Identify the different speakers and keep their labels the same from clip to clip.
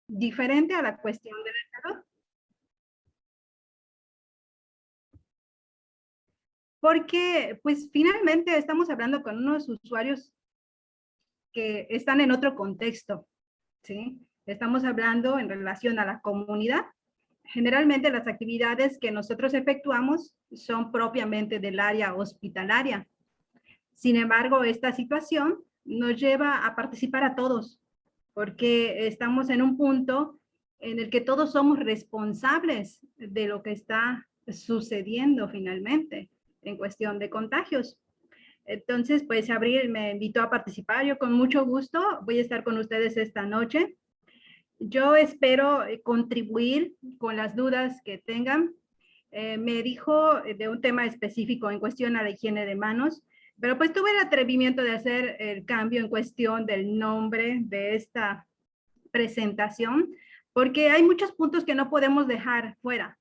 Speaker 1: diferente a la cuestión de la salud. Porque, pues, finalmente estamos hablando con unos usuarios que están en otro contexto, ¿sí? Estamos hablando en relación a la comunidad. Generalmente las actividades que nosotros efectuamos son propiamente del área hospitalaria. Sin embargo, esta situación nos lleva a participar a todos, porque estamos en un punto en el que todos somos responsables de lo que está sucediendo finalmente en cuestión de contagios. Entonces, pues Abril me invitó a participar. Yo con mucho gusto voy a estar con ustedes esta noche. Yo espero contribuir con las dudas que tengan. Me dijo de un tema específico en cuestión a la higiene de manos, pero pues tuve el atrevimiento de hacer el cambio en cuestión del nombre de esta presentación, porque hay muchos puntos que no podemos dejar fuera,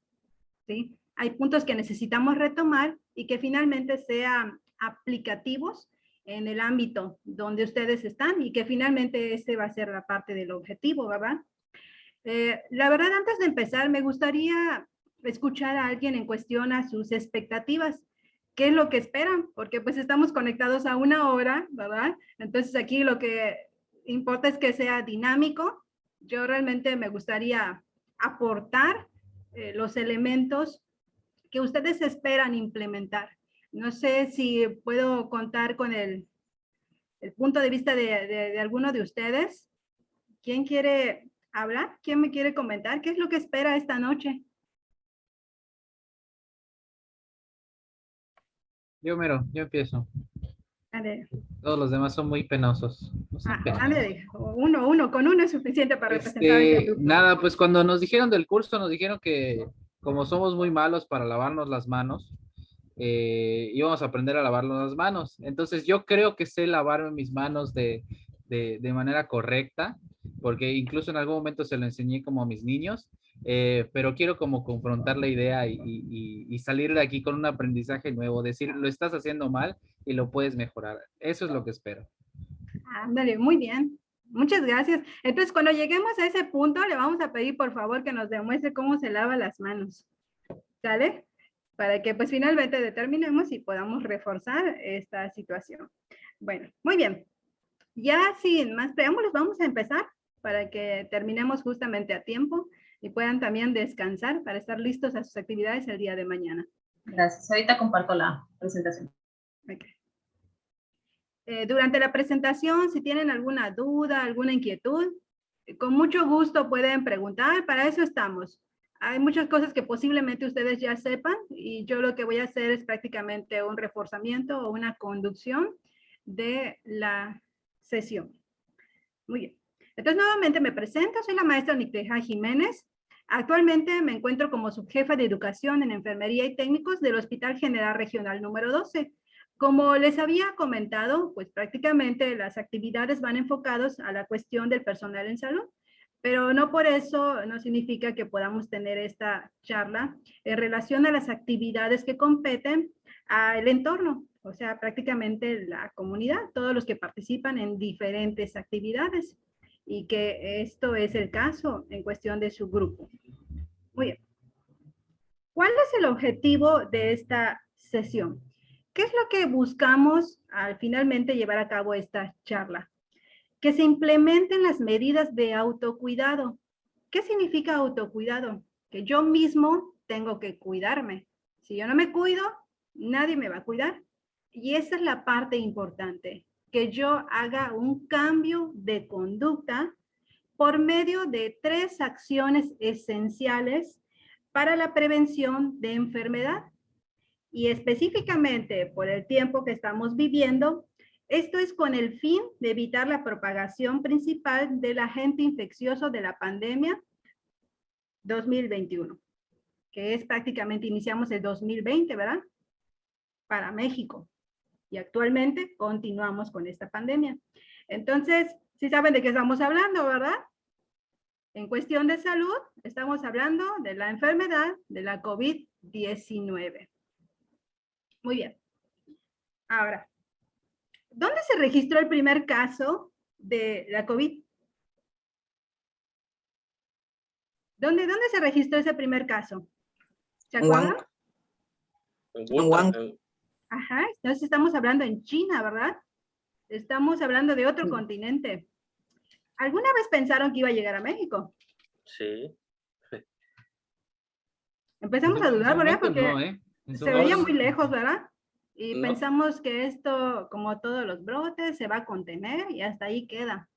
Speaker 1: ¿sí? Hay puntos que necesitamos retomar y que finalmente sean aplicativos en el ámbito donde ustedes están y que finalmente ese va a ser la parte del objetivo, ¿verdad? La verdad, antes de empezar, me gustaría escuchar a alguien en cuestión a sus expectativas. ¿Qué es lo que esperan? Porque pues estamos conectados a una hora, ¿verdad? Entonces aquí lo que importa es que sea dinámico. Yo realmente me gustaría aportar los elementos que ustedes esperan implementar. No sé si puedo contar con el punto de vista de alguno de ustedes. ¿Quién quiere hablar? ¿Quién me quiere comentar? ¿Qué es lo que espera esta noche?
Speaker 2: Yo mero, yo empiezo.
Speaker 1: Ande,
Speaker 2: Todos los demás son muy penosos. No sean penosos.
Speaker 1: ande, con uno es suficiente para representar este grupo.
Speaker 2: Nada, pues cuando nos dijeron del curso, nos dijeron que como somos muy malos para lavarnos las manos, íbamos a aprender a lavarnos las manos. Entonces yo creo que sé lavarme mis manos de manera correcta, porque incluso en algún momento se lo enseñé como a mis niños, pero quiero como confrontar la idea y salir de aquí con un aprendizaje nuevo, decir, lo estás haciendo mal y lo puedes mejorar. Eso es lo que espero.
Speaker 1: Ándale, muy bien. Muchas gracias. Entonces, cuando lleguemos a ese punto, le vamos a pedir, por favor, que nos demuestre cómo se lava las manos. ¿Sale? Para que, pues, finalmente determinemos y podamos reforzar esta situación. Bueno, muy bien. Ya sin más preámbulos, vamos a empezar para que terminemos justamente a tiempo y puedan también descansar para estar listos a sus actividades el día de mañana.
Speaker 3: Gracias. Ahorita comparto la presentación.
Speaker 1: Okay. Durante la presentación, si tienen alguna duda, alguna inquietud, con mucho gusto pueden preguntar, para eso estamos. Hay muchas cosas que posiblemente ustedes ya sepan y yo lo que voy a hacer es prácticamente un reforzamiento o una conducción de la sesión. Muy bien. Entonces, nuevamente me presento, soy la maestra Nicteja Jiménez. Actualmente me encuentro como subjefa de educación en enfermería y técnicos del Hospital General Regional número 12. Como les había comentado, pues prácticamente las actividades van enfocadas a la cuestión del personal en salud, pero no por eso no significa que podamos tener esta charla en relación a las actividades que competen al entorno, o sea, prácticamente la comunidad, todos los que participan en diferentes actividades y que esto es el caso en cuestión de su grupo. Muy bien. ¿Cuál es el objetivo de esta sesión? ¿Qué es lo que buscamos al finalmente llevar a cabo esta charla? Que se implementen las medidas de autocuidado. ¿Qué significa autocuidado? Que yo mismo tengo que cuidarme. Si yo no me cuido, nadie me va a cuidar. Y esa es la parte importante, que yo haga un cambio de conducta por medio de 3 acciones esenciales para la prevención de enfermedad. Y específicamente por el tiempo que estamos viviendo, esto es con el fin de evitar la propagación principal del agente infeccioso de la pandemia 2021, que es prácticamente iniciamos el 2020, ¿verdad? Para México. Y actualmente continuamos con esta pandemia. Entonces, sí saben de qué estamos hablando, ¿verdad? En cuestión de salud, estamos hablando de la enfermedad de la COVID-19. Muy bien. Ahora, ¿dónde se registró el primer caso de la COVID? ¿Dónde se registró ese primer caso? ¿Se
Speaker 4: En
Speaker 1: acuerdan?
Speaker 4: Wuhan.
Speaker 1: Ajá, entonces estamos hablando en China, ¿verdad? Estamos hablando de otro
Speaker 4: Sí.
Speaker 1: continente. ¿Alguna vez pensaron que iba a llegar a México?
Speaker 4: Sí.
Speaker 1: Empezamos a
Speaker 2: En
Speaker 1: dudar,
Speaker 2: su
Speaker 1: ¿verdad?
Speaker 2: momento
Speaker 1: Porque
Speaker 2: no, ¿eh? En su
Speaker 1: se veía
Speaker 2: momento
Speaker 1: muy
Speaker 2: no.
Speaker 1: lejos, ¿verdad? Y
Speaker 4: No.
Speaker 1: pensamos que esto, como todos los brotes, se va a contener y hasta ahí queda.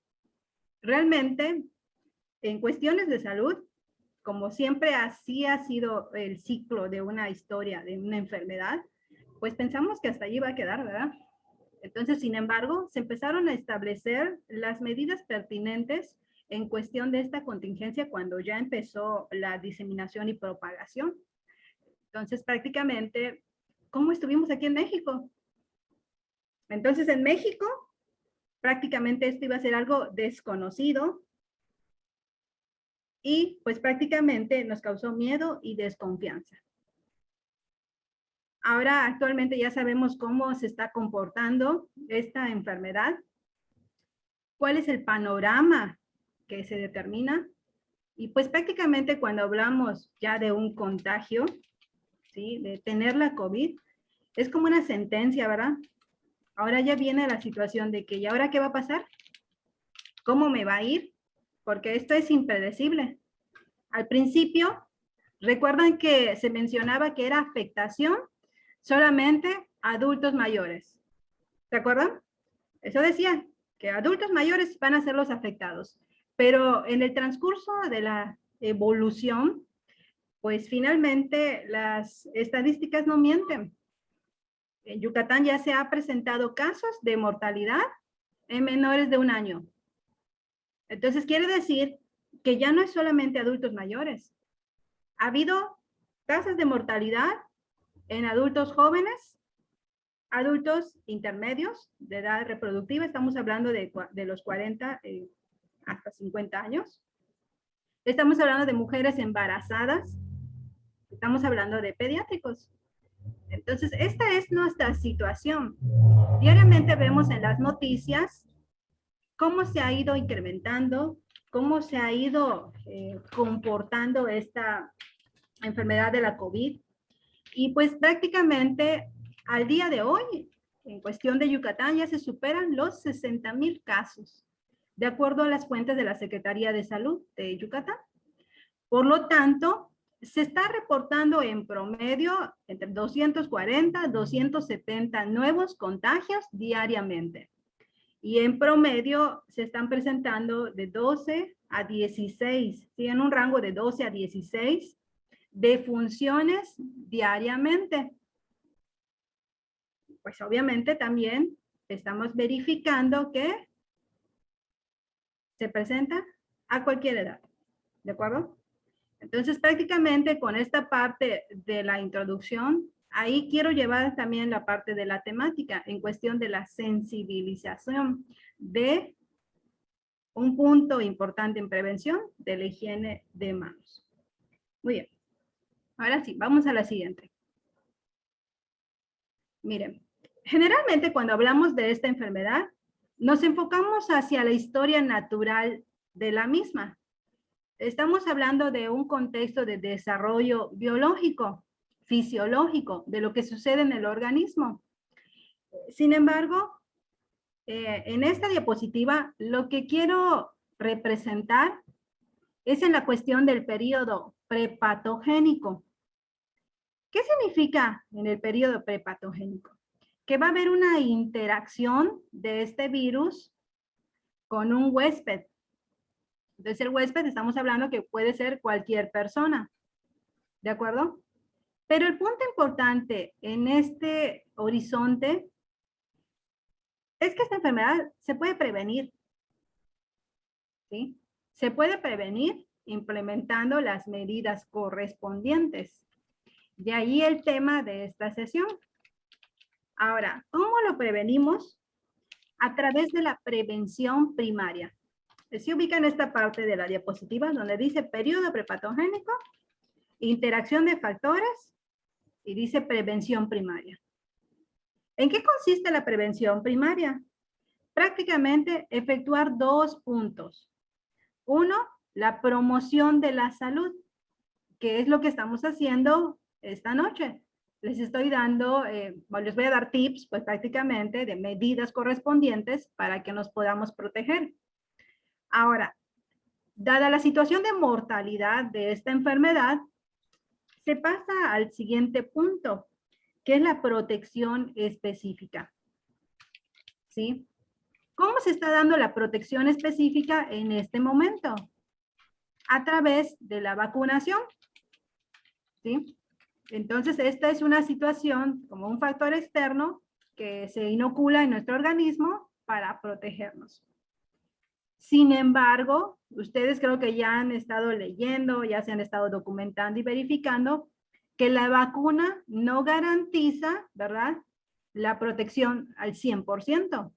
Speaker 1: Realmente, en cuestiones de salud, como siempre así ha sido el ciclo de una historia, de una enfermedad, pues pensamos que hasta allí va a quedar, ¿verdad? Entonces, sin embargo, se empezaron a establecer las medidas pertinentes en cuestión de esta contingencia cuando ya empezó la diseminación y propagación. Entonces, prácticamente, ¿cómo estuvimos aquí en México? Entonces, en México, prácticamente esto iba a ser algo desconocido y pues prácticamente nos causó miedo y desconfianza. Ahora, actualmente ya sabemos cómo se está comportando esta enfermedad, cuál es el panorama que se determina. Y pues prácticamente cuando hablamos ya de un contagio, ¿sí? De tener la COVID, es como una sentencia, ¿verdad? Ahora ya viene la situación de que, ¿y ahora qué va a pasar? ¿Cómo me va a ir? Porque esto es impredecible. Al principio, recuerdan que se mencionaba que era afectación solamente a adultos mayores. ¿Se acuerdan? Eso decía, que adultos mayores van a ser los afectados. Pero en el transcurso de la evolución, pues finalmente las estadísticas no mienten. En Yucatán ya se ha presentado casos de mortalidad en menores de 1 año. Entonces quiere decir que ya no es solamente adultos mayores. Ha habido tasas de mortalidad en adultos jóvenes, adultos intermedios de edad reproductiva, estamos hablando de los 40 hasta 50 años. Estamos hablando de mujeres embarazadas, estamos hablando de pediátricos. Entonces, esta es nuestra situación. Diariamente vemos en las noticias cómo se ha ido incrementando, cómo se ha ido comportando esta enfermedad de la COVID. Y pues prácticamente al día de hoy, en cuestión de Yucatán, ya se superan los 60,000 casos, de acuerdo a las fuentes de la Secretaría de Salud de Yucatán. Por lo tanto, se está reportando en promedio entre 240 y 270 nuevos contagios diariamente. Y en promedio se están presentando de 12 a 16, ¿sí? En un rango de 12 a 16 defunciones diariamente. Pues obviamente también estamos verificando que se presenta a cualquier edad, ¿de acuerdo? Entonces prácticamente con esta parte de la introducción, ahí quiero llevar también la parte de la temática en cuestión de la sensibilización de un punto importante en prevención de la higiene de manos. Muy bien. Ahora sí, vamos a la siguiente. Miren, generalmente cuando hablamos de esta enfermedad, nos enfocamos hacia la historia natural de la misma. Estamos hablando de un contexto de desarrollo biológico, fisiológico, de lo que sucede en el organismo. Sin embargo, en esta diapositiva, lo que quiero representar es en la cuestión del periodo prepatogénico. ¿Qué significa en el periodo prepatogénico? Que va a haber una interacción de este virus con un huésped. Entonces el huésped estamos hablando que puede ser cualquier persona, ¿de acuerdo? Pero el punto importante en este horizonte es que esta enfermedad se puede prevenir, ¿sí? Se puede prevenir implementando las medidas correspondientes. De ahí el tema de esta sesión. Ahora, ¿cómo lo prevenimos? A través de la prevención primaria. Se ubica en esta parte de la diapositiva donde dice periodo prepatogénico, interacción de factores y dice prevención primaria. ¿En qué consiste la prevención primaria? Prácticamente efectuar 2 puntos. Uno, la promoción de la salud, que es lo que estamos haciendo esta noche. Les estoy dando, les voy a dar tips, pues prácticamente, de medidas correspondientes para que nos podamos proteger. Ahora, dada la situación de mortalidad de esta enfermedad, se pasa al siguiente punto, que es la protección específica. ¿Sí? ¿Cómo se está dando la protección específica en este momento? A través de la vacunación. ¿Sí? Entonces, esta es una situación como un factor externo que se inocula en nuestro organismo para protegernos. Sin embargo, ustedes creo que ya han estado leyendo, ya se han estado documentando y verificando que la vacuna no garantiza, ¿verdad?, la protección al 100%,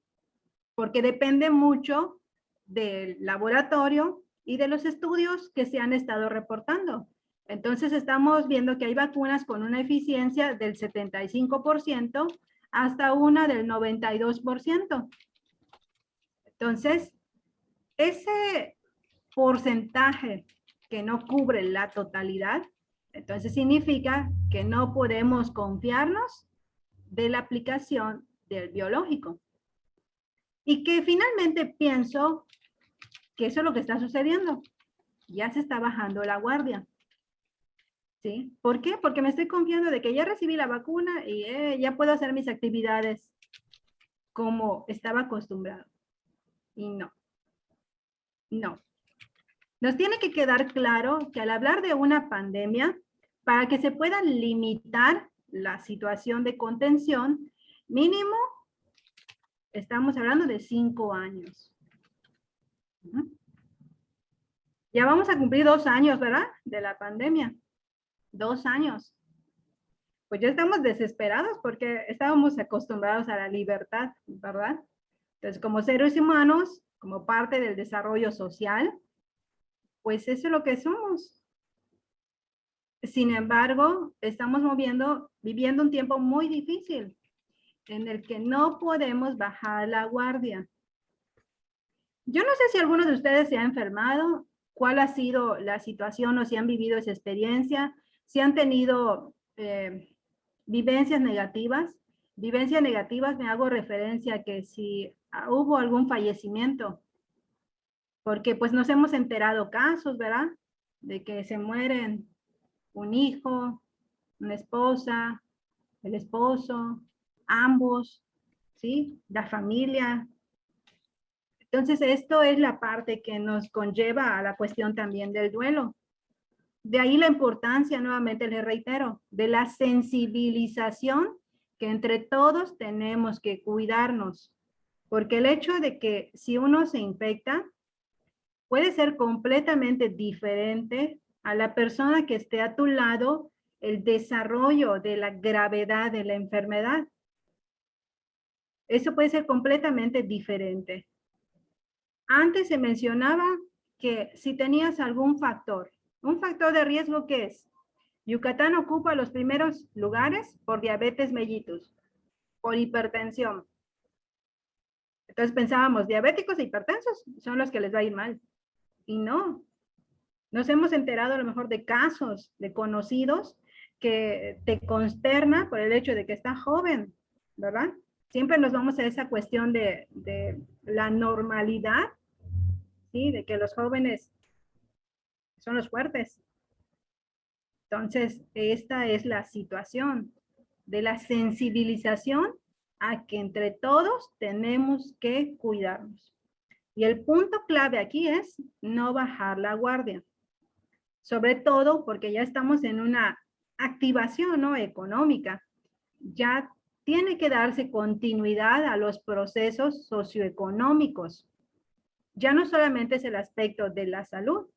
Speaker 1: porque depende mucho del laboratorio y de los estudios que se han estado reportando. Entonces estamos viendo que hay vacunas con una eficiencia del 75% hasta una del 92%. Entonces, ese porcentaje que no cubre la totalidad, entonces significa que no podemos confiarnos de la aplicación del biológico. Y que finalmente pienso que eso es lo que está sucediendo. Ya se está bajando la guardia. ¿Sí? ¿Por qué? Porque me estoy confiando de que ya recibí la vacuna y ya puedo hacer mis actividades como estaba acostumbrado. Y no. No. Nos tiene que quedar claro que al hablar de una pandemia, para que se pueda limitar la situación de contención, mínimo estamos hablando de 5 años. Ya vamos a cumplir 2 años, ¿verdad? De la pandemia. 2 años. Pues ya estamos desesperados porque estábamos acostumbrados a la libertad, ¿verdad? Entonces, como seres humanos, como parte del desarrollo social, pues eso es lo que somos. Sin embargo, estamos viviendo un tiempo muy difícil en el que no podemos bajar la guardia. Yo no sé si alguno de ustedes se ha enfermado, cuál ha sido la situación o si han vivido esa experiencia, si han tenido vivencias negativas. Vivencias negativas me hago referencia a que si hubo algún fallecimiento, porque pues nos hemos enterado casos, ¿verdad? De que se mueren un hijo, una esposa, el esposo, ambos, ¿sí? La familia. Entonces, esto es la parte que nos conlleva a la cuestión también del duelo. De ahí la importancia, nuevamente les reitero, de la sensibilización que entre todos tenemos que cuidarnos. Porque el hecho de que si uno se infecta, puede ser completamente diferente a la persona que esté a tu lado, el desarrollo de la gravedad de la enfermedad. Eso puede ser completamente diferente. Antes se mencionaba que si tenías algún factor, un factor de riesgo, ¿qué es? Yucatán ocupa los primeros lugares por diabetes mellitus, por hipertensión. Entonces pensábamos, diabéticos e hipertensos son los que les va a ir mal. Y no. Nos hemos enterado a lo mejor de casos de conocidos que te consterna por el hecho de que está joven, ¿verdad? Siempre nos vamos a esa cuestión de la normalidad, ¿sí? De que los jóvenes son los fuertes. Entonces, esta es la situación de la sensibilización a que entre todos tenemos que cuidarnos. Y el punto clave aquí es no bajar la guardia. Sobre todo porque ya estamos en una activación, ¿no?, económica. Ya tiene que darse continuidad a los procesos socioeconómicos. Ya no solamente es el aspecto de la salud,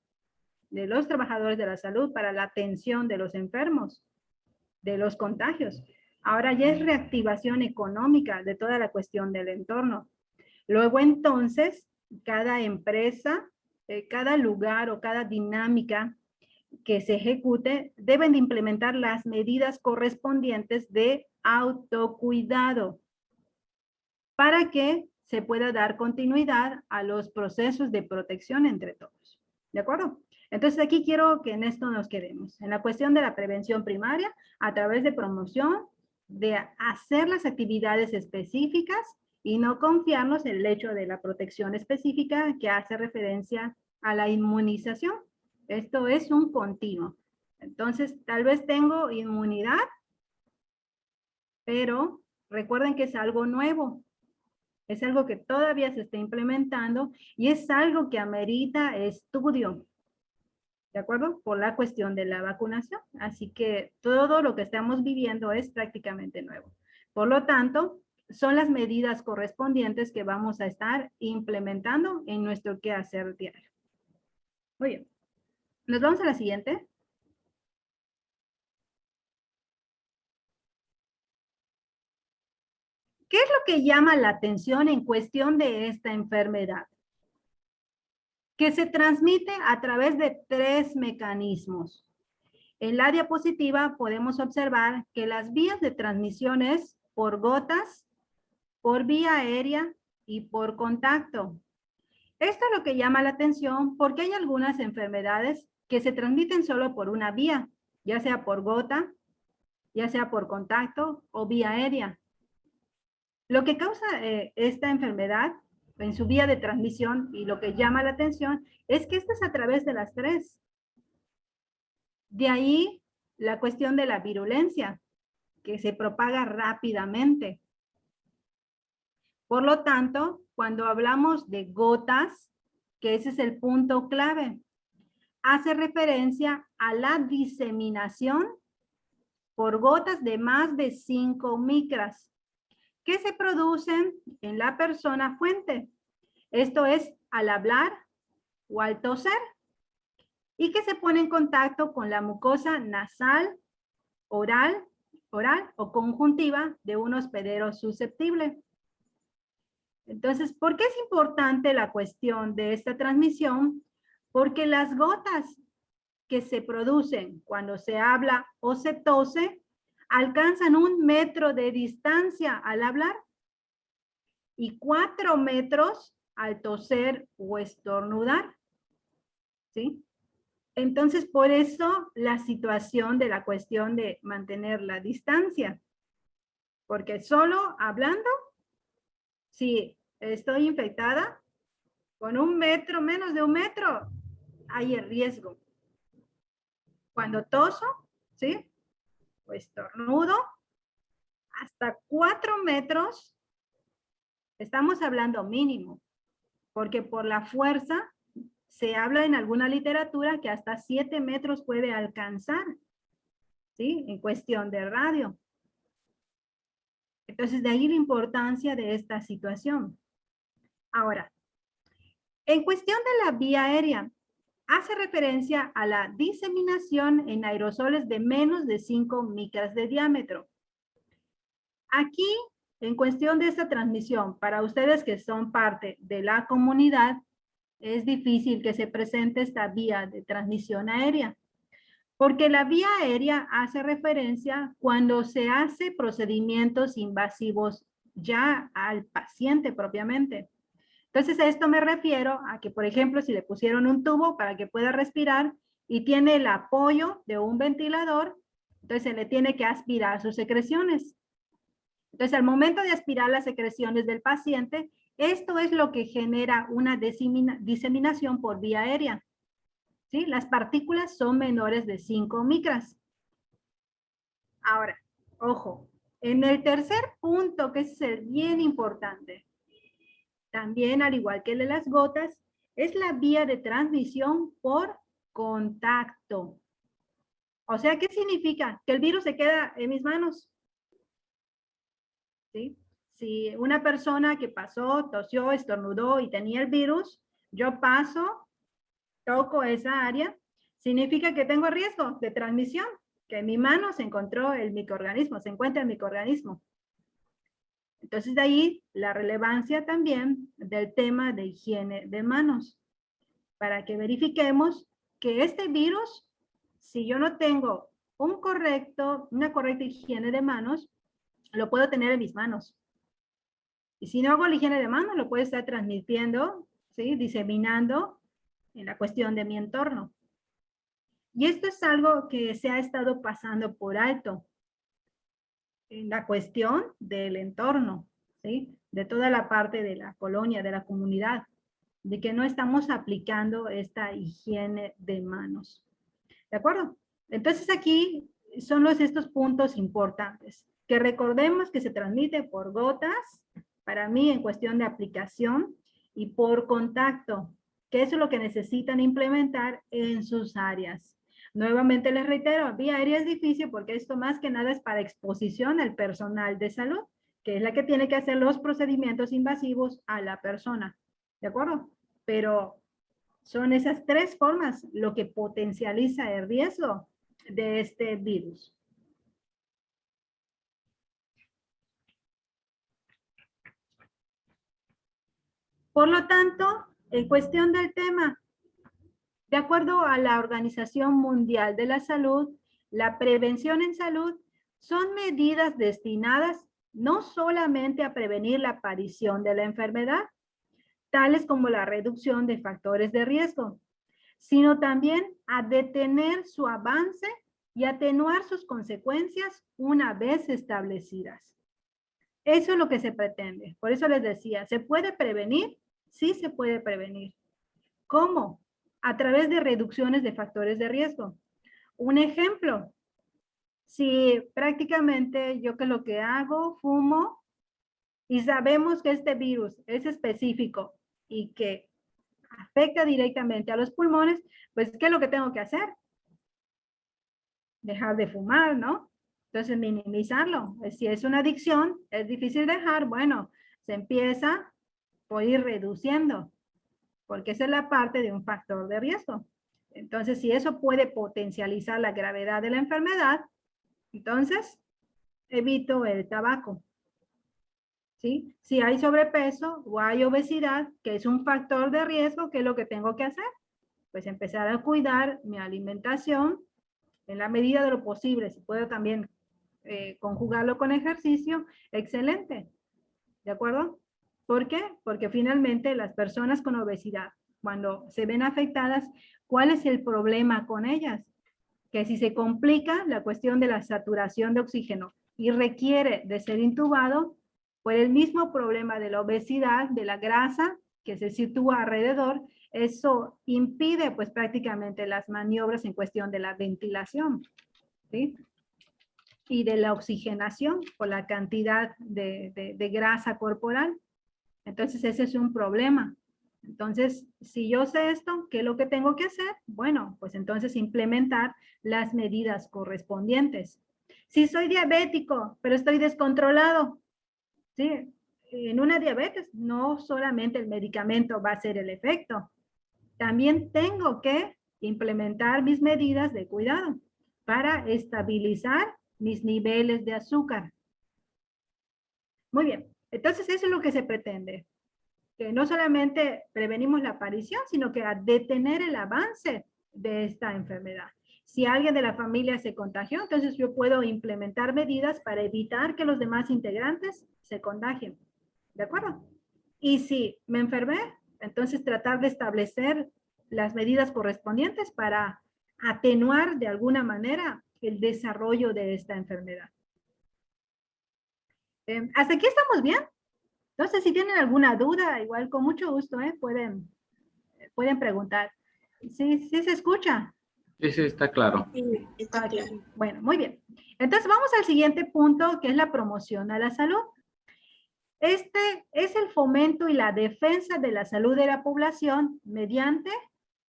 Speaker 1: de los trabajadores de la salud para la atención de los enfermos, de los contagios. Ahora ya es reactivación económica de toda la cuestión del entorno. Luego entonces, cada empresa, cada lugar o cada dinámica que se ejecute, deben de implementar las medidas correspondientes de autocuidado para que se pueda dar continuidad a los procesos de protección entre todos. ¿De acuerdo? Entonces aquí quiero que en esto nos quedemos, en la cuestión de la prevención primaria, a través de promoción, de hacer las actividades específicas y no confiarnos en el hecho de la protección específica que hace referencia a la inmunización. Esto es un continuo. Entonces, tal vez tengo inmunidad, pero recuerden que es algo nuevo. Es algo que todavía se está implementando y es algo que amerita estudio. ¿De acuerdo? Por la cuestión de la vacunación. Así que todo lo que estamos viviendo es prácticamente nuevo. Por lo tanto, son las medidas correspondientes que vamos a estar implementando en nuestro quehacer diario. Muy bien. Nos vamos a la siguiente. ¿Qué es lo que llama la atención en cuestión de esta enfermedad? Que se transmite a través de 3 mecanismos. En la diapositiva podemos observar que las vías de transmisión es por gotas, por vía aérea y por contacto. Esto es lo que llama la atención porque hay algunas enfermedades que se transmiten solo por una vía, ya sea por gota, ya sea por contacto o vía aérea. Lo que causa esta enfermedad en su vía de transmisión y lo que llama la atención es que esta es a través de las 3. De ahí la cuestión de la virulencia, que se propaga rápidamente. Por lo tanto, cuando hablamos de gotas, que ese es el punto clave, hace referencia a la diseminación por gotas de más de 5 micras que se producen en la persona fuente. Esto es al hablar o al toser y que se pone en contacto con la mucosa nasal, oral o conjuntiva de un hospedero susceptible. Entonces, ¿por qué es importante la cuestión de esta transmisión? Porque las gotas que se producen cuando se habla o se tose alcanzan 1 metro de distancia al hablar y 4 metros al toser o estornudar. ¿Sí? Entonces, por eso la situación de la cuestión de mantener la distancia. Porque solo hablando, si estoy infectada, con 1 metro, menos de 1 metro, hay el riesgo. Cuando toso, ¿sí? O estornudo, hasta 4 metros, estamos hablando mínimo, porque por la fuerza se habla en alguna literatura que hasta 7 metros puede alcanzar, ¿sí? En cuestión de radio. Entonces, de ahí la importancia de esta situación. Ahora, en cuestión de la vía aérea, hace referencia a la diseminación en aerosoles de menos de 5 micras de diámetro. Aquí, en cuestión de esta transmisión, para ustedes que son parte de la comunidad, es difícil que se presente esta vía de transmisión aérea, porque la vía aérea hace referencia cuando se hace procedimientos invasivos ya al paciente propiamente. Entonces, a esto me refiero a que, por ejemplo, si le pusieron un tubo para que pueda respirar y tiene el apoyo de un ventilador, entonces se le tiene que aspirar sus secreciones. Entonces, al momento de aspirar las secreciones del paciente, esto es lo que genera una diseminación por vía aérea. ¿Sí? Las partículas son menores de 5 micras. Ahora, ojo, en el tercer punto, que es el bien importante, también al igual que el de las gotas, es la vía de transmisión por contacto. O sea, ¿qué significa? Que el virus se queda en mis manos. ¿Sí? Si una persona que pasó, tosió, estornudó y tenía el virus, yo paso, toco esa área, significa que tengo riesgo de transmisión, que en mi mano se encontró el microorganismo, se encuentra el microorganismo. Entonces, de ahí la relevancia también del tema de higiene de manos, para que verifiquemos que este virus, si yo no tengo una correcta higiene de manos, lo puedo tener en mis manos. Y si no hago la higiene de manos, lo puedo estar transmitiendo, ¿sí? Diseminando en la cuestión de mi entorno. Y esto es algo que se ha estado pasando por alto en la cuestión del entorno, ¿sí? De toda la parte de la colonia, de la comunidad, de que no estamos aplicando esta higiene de manos. ¿De acuerdo? Entonces aquí son estos puntos importantes, que recordemos que se transmite por gotas, para mí en cuestión de aplicación, y por contacto, que eso es lo que necesitan implementar en sus áreas. Nuevamente les reitero, vía aérea es difícil porque esto más que nada es para exposición al personal de salud, que es la que tiene que hacer los procedimientos invasivos a la persona. ¿De acuerdo? Pero son esas tres formas lo que potencializa el riesgo de este virus. Por lo tanto, en cuestión del tema, de acuerdo a la Organización Mundial de la Salud, la prevención en salud son medidas destinadas no solamente a prevenir la aparición de la enfermedad, tales como la reducción de factores de riesgo, sino también a detener su avance y atenuar sus consecuencias una vez establecidas. Eso es lo que se pretende. Por eso les decía, ¿se puede prevenir? Sí se puede prevenir. ¿Cómo? A través de reducciones de factores de riesgo. Un ejemplo, si prácticamente yo que lo que hago, fumo, y sabemos que este virus es específico y que afecta directamente a los pulmones, pues ¿qué es lo que tengo que hacer? Dejar de fumar, ¿no? Entonces minimizarlo. Si es una adicción, es difícil dejar, bueno, se empieza por ir reduciendo, porque esa es la parte de un factor de riesgo. Entonces, si eso puede potencializar la gravedad de la enfermedad, entonces evito el tabaco. ¿Sí? Si hay sobrepeso o hay obesidad, que es un factor de riesgo, ¿qué es lo que tengo que hacer? Pues empezar a cuidar mi alimentación en la medida de lo posible. Si puedo también conjugarlo con ejercicio, excelente. ¿De acuerdo? ¿Por qué? Porque finalmente las personas con obesidad, cuando se ven afectadas, ¿cuál es el problema con ellas? Que si se complica la cuestión de la saturación de oxígeno y requiere de ser intubado, por el mismo problema de la obesidad, de la grasa que se sitúa alrededor, eso impide pues prácticamente las maniobras en cuestión de la ventilación, ¿sí? Y de la oxigenación por la cantidad de grasa corporal. Entonces ese es un problema. Entonces, si yo sé esto, ¿qué es lo que tengo que hacer? Bueno, pues entonces implementar las medidas correspondientes. Si soy diabético, pero estoy descontrolado, ¿sí? En una diabetes no solamente el medicamento va a hacer el efecto, también tengo que implementar mis medidas de cuidado para estabilizar mis niveles de azúcar. Muy bien, entonces eso es lo que se pretende. Que no solamente prevenimos la aparición, sino que a detener el avance de esta enfermedad. Si alguien de la familia se contagió, entonces yo puedo implementar medidas para evitar que los demás integrantes se contagien. ¿De acuerdo? Y si me enfermé, entonces tratar de establecer las medidas correspondientes para atenuar de alguna manera el desarrollo de esta enfermedad. ¿Hasta aquí estamos bien? Entonces, si tienen alguna duda, igual con mucho gusto, pueden preguntar. ¿Sí, sí se escucha?
Speaker 2: Sí, sí, está claro.
Speaker 1: Sí, está claro. Bueno, muy bien. Entonces, vamos al siguiente punto, que es la promoción a la salud. Este es el fomento y la defensa de la salud de la población mediante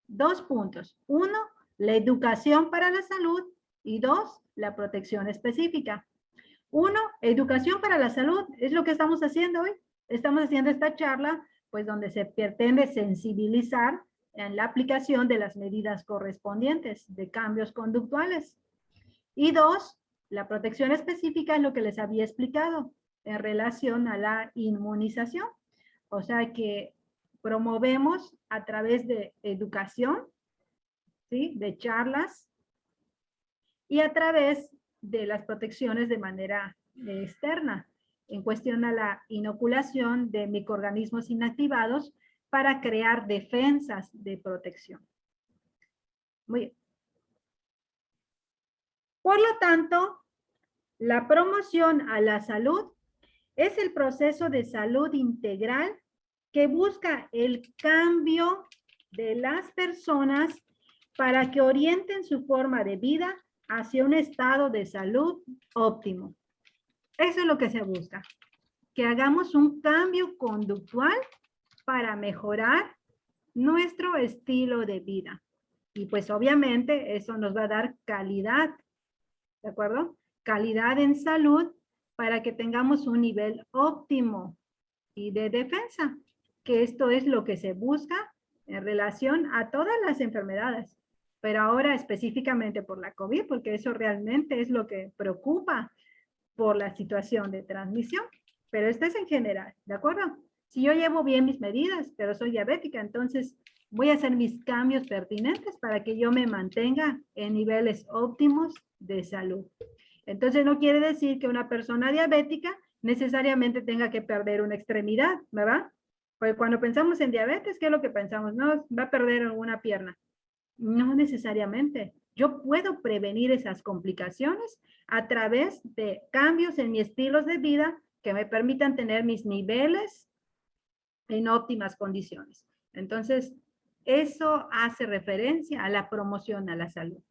Speaker 1: dos puntos. Uno, la educación para la salud y dos, la protección específica. Uno, educación para la salud, es lo que estamos haciendo hoy. Estamos haciendo esta charla, pues donde se pretende sensibilizar en la aplicación de las medidas correspondientes de cambios conductuales. Y dos, la protección específica es lo que les había explicado en relación a la inmunización. O sea que promovemos a través de educación, ¿sí? De charlas y a través de las protecciones de manera externa en cuestión a la inoculación de microorganismos inactivados para crear defensas de protección. Muy bien. Por lo tanto, la promoción a la salud es el proceso de salud integral que busca el cambio de las personas para que orienten su forma de vida hacia un estado de salud óptimo. Eso es lo que se busca, que hagamos un cambio conductual para mejorar nuestro estilo de vida. Y pues obviamente eso nos va a dar calidad, ¿de acuerdo? Calidad en salud para que tengamos un nivel óptimo y de defensa, que esto es lo que se busca en relación a todas las enfermedades, pero ahora específicamente por la COVID, porque eso realmente es lo que preocupa por la situación de transmisión, pero esto es en general, ¿de acuerdo? Si yo llevo bien mis medidas, pero soy diabética, entonces voy a hacer mis cambios pertinentes para que yo me mantenga en niveles óptimos de salud. Entonces no quiere decir que una persona diabética necesariamente tenga que perder una extremidad, ¿verdad? Porque cuando pensamos en diabetes, ¿qué es lo que pensamos? No, va a perder alguna pierna. No necesariamente. Yo puedo prevenir esas complicaciones a través de cambios en mis estilos de vida que me permitan tener mis niveles en óptimas condiciones. Entonces, eso hace referencia a la promoción a la salud.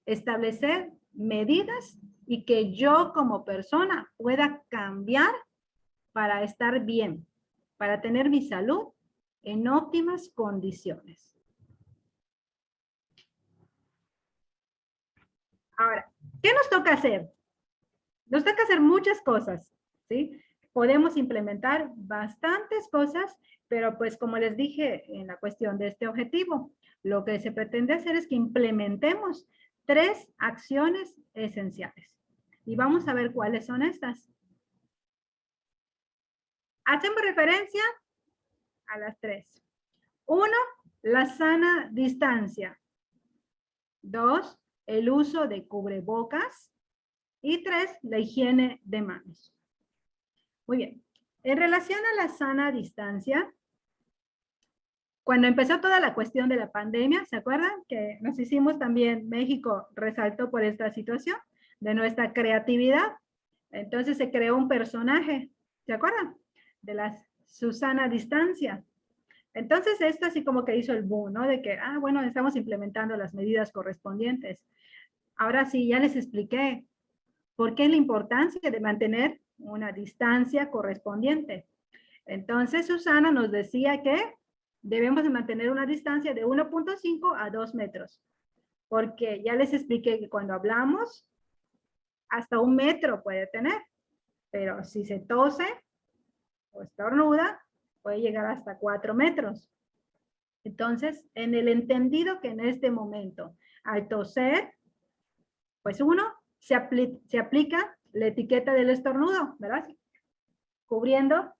Speaker 1: Establecer medidas y que yo como persona pueda cambiar para estar bien, para tener mi salud en óptimas condiciones. Ahora, ¿qué nos toca hacer? Nos toca hacer muchas cosas, ¿sí? Podemos implementar bastantes cosas, pero pues como les dije en la cuestión de este objetivo, lo que se pretende hacer es que implementemos 3 acciones esenciales. Y vamos a ver cuáles son estas. Hacemos referencia a las 3. 1, la sana distancia. 2, el uso de cubrebocas. Y 3, la higiene de manos. Muy bien. En relación a la sana distancia, cuando empezó toda la cuestión de la pandemia, ¿se acuerdan? Que nos hicimos también, México resaltó por esta situación de nuestra creatividad. Entonces se creó un personaje, ¿se acuerdan? De la Susana Distancia. Entonces esto así como que hizo el boom, ¿no? De que, bueno, estamos implementando las medidas correspondientes. Ahora sí, ya les expliqué por qué la importancia de mantener una distancia correspondiente. Entonces Susana nos decía que debemos de mantener una distancia de 1.5 a 2 metros. Porque ya les expliqué que cuando hablamos, hasta 1 metro puede tener. Pero si se tose o estornuda, puede llegar hasta 4 metros. Entonces, en el entendido que en este momento, al toser, pues uno se aplica la etiqueta del estornudo, ¿verdad? Cubriendo,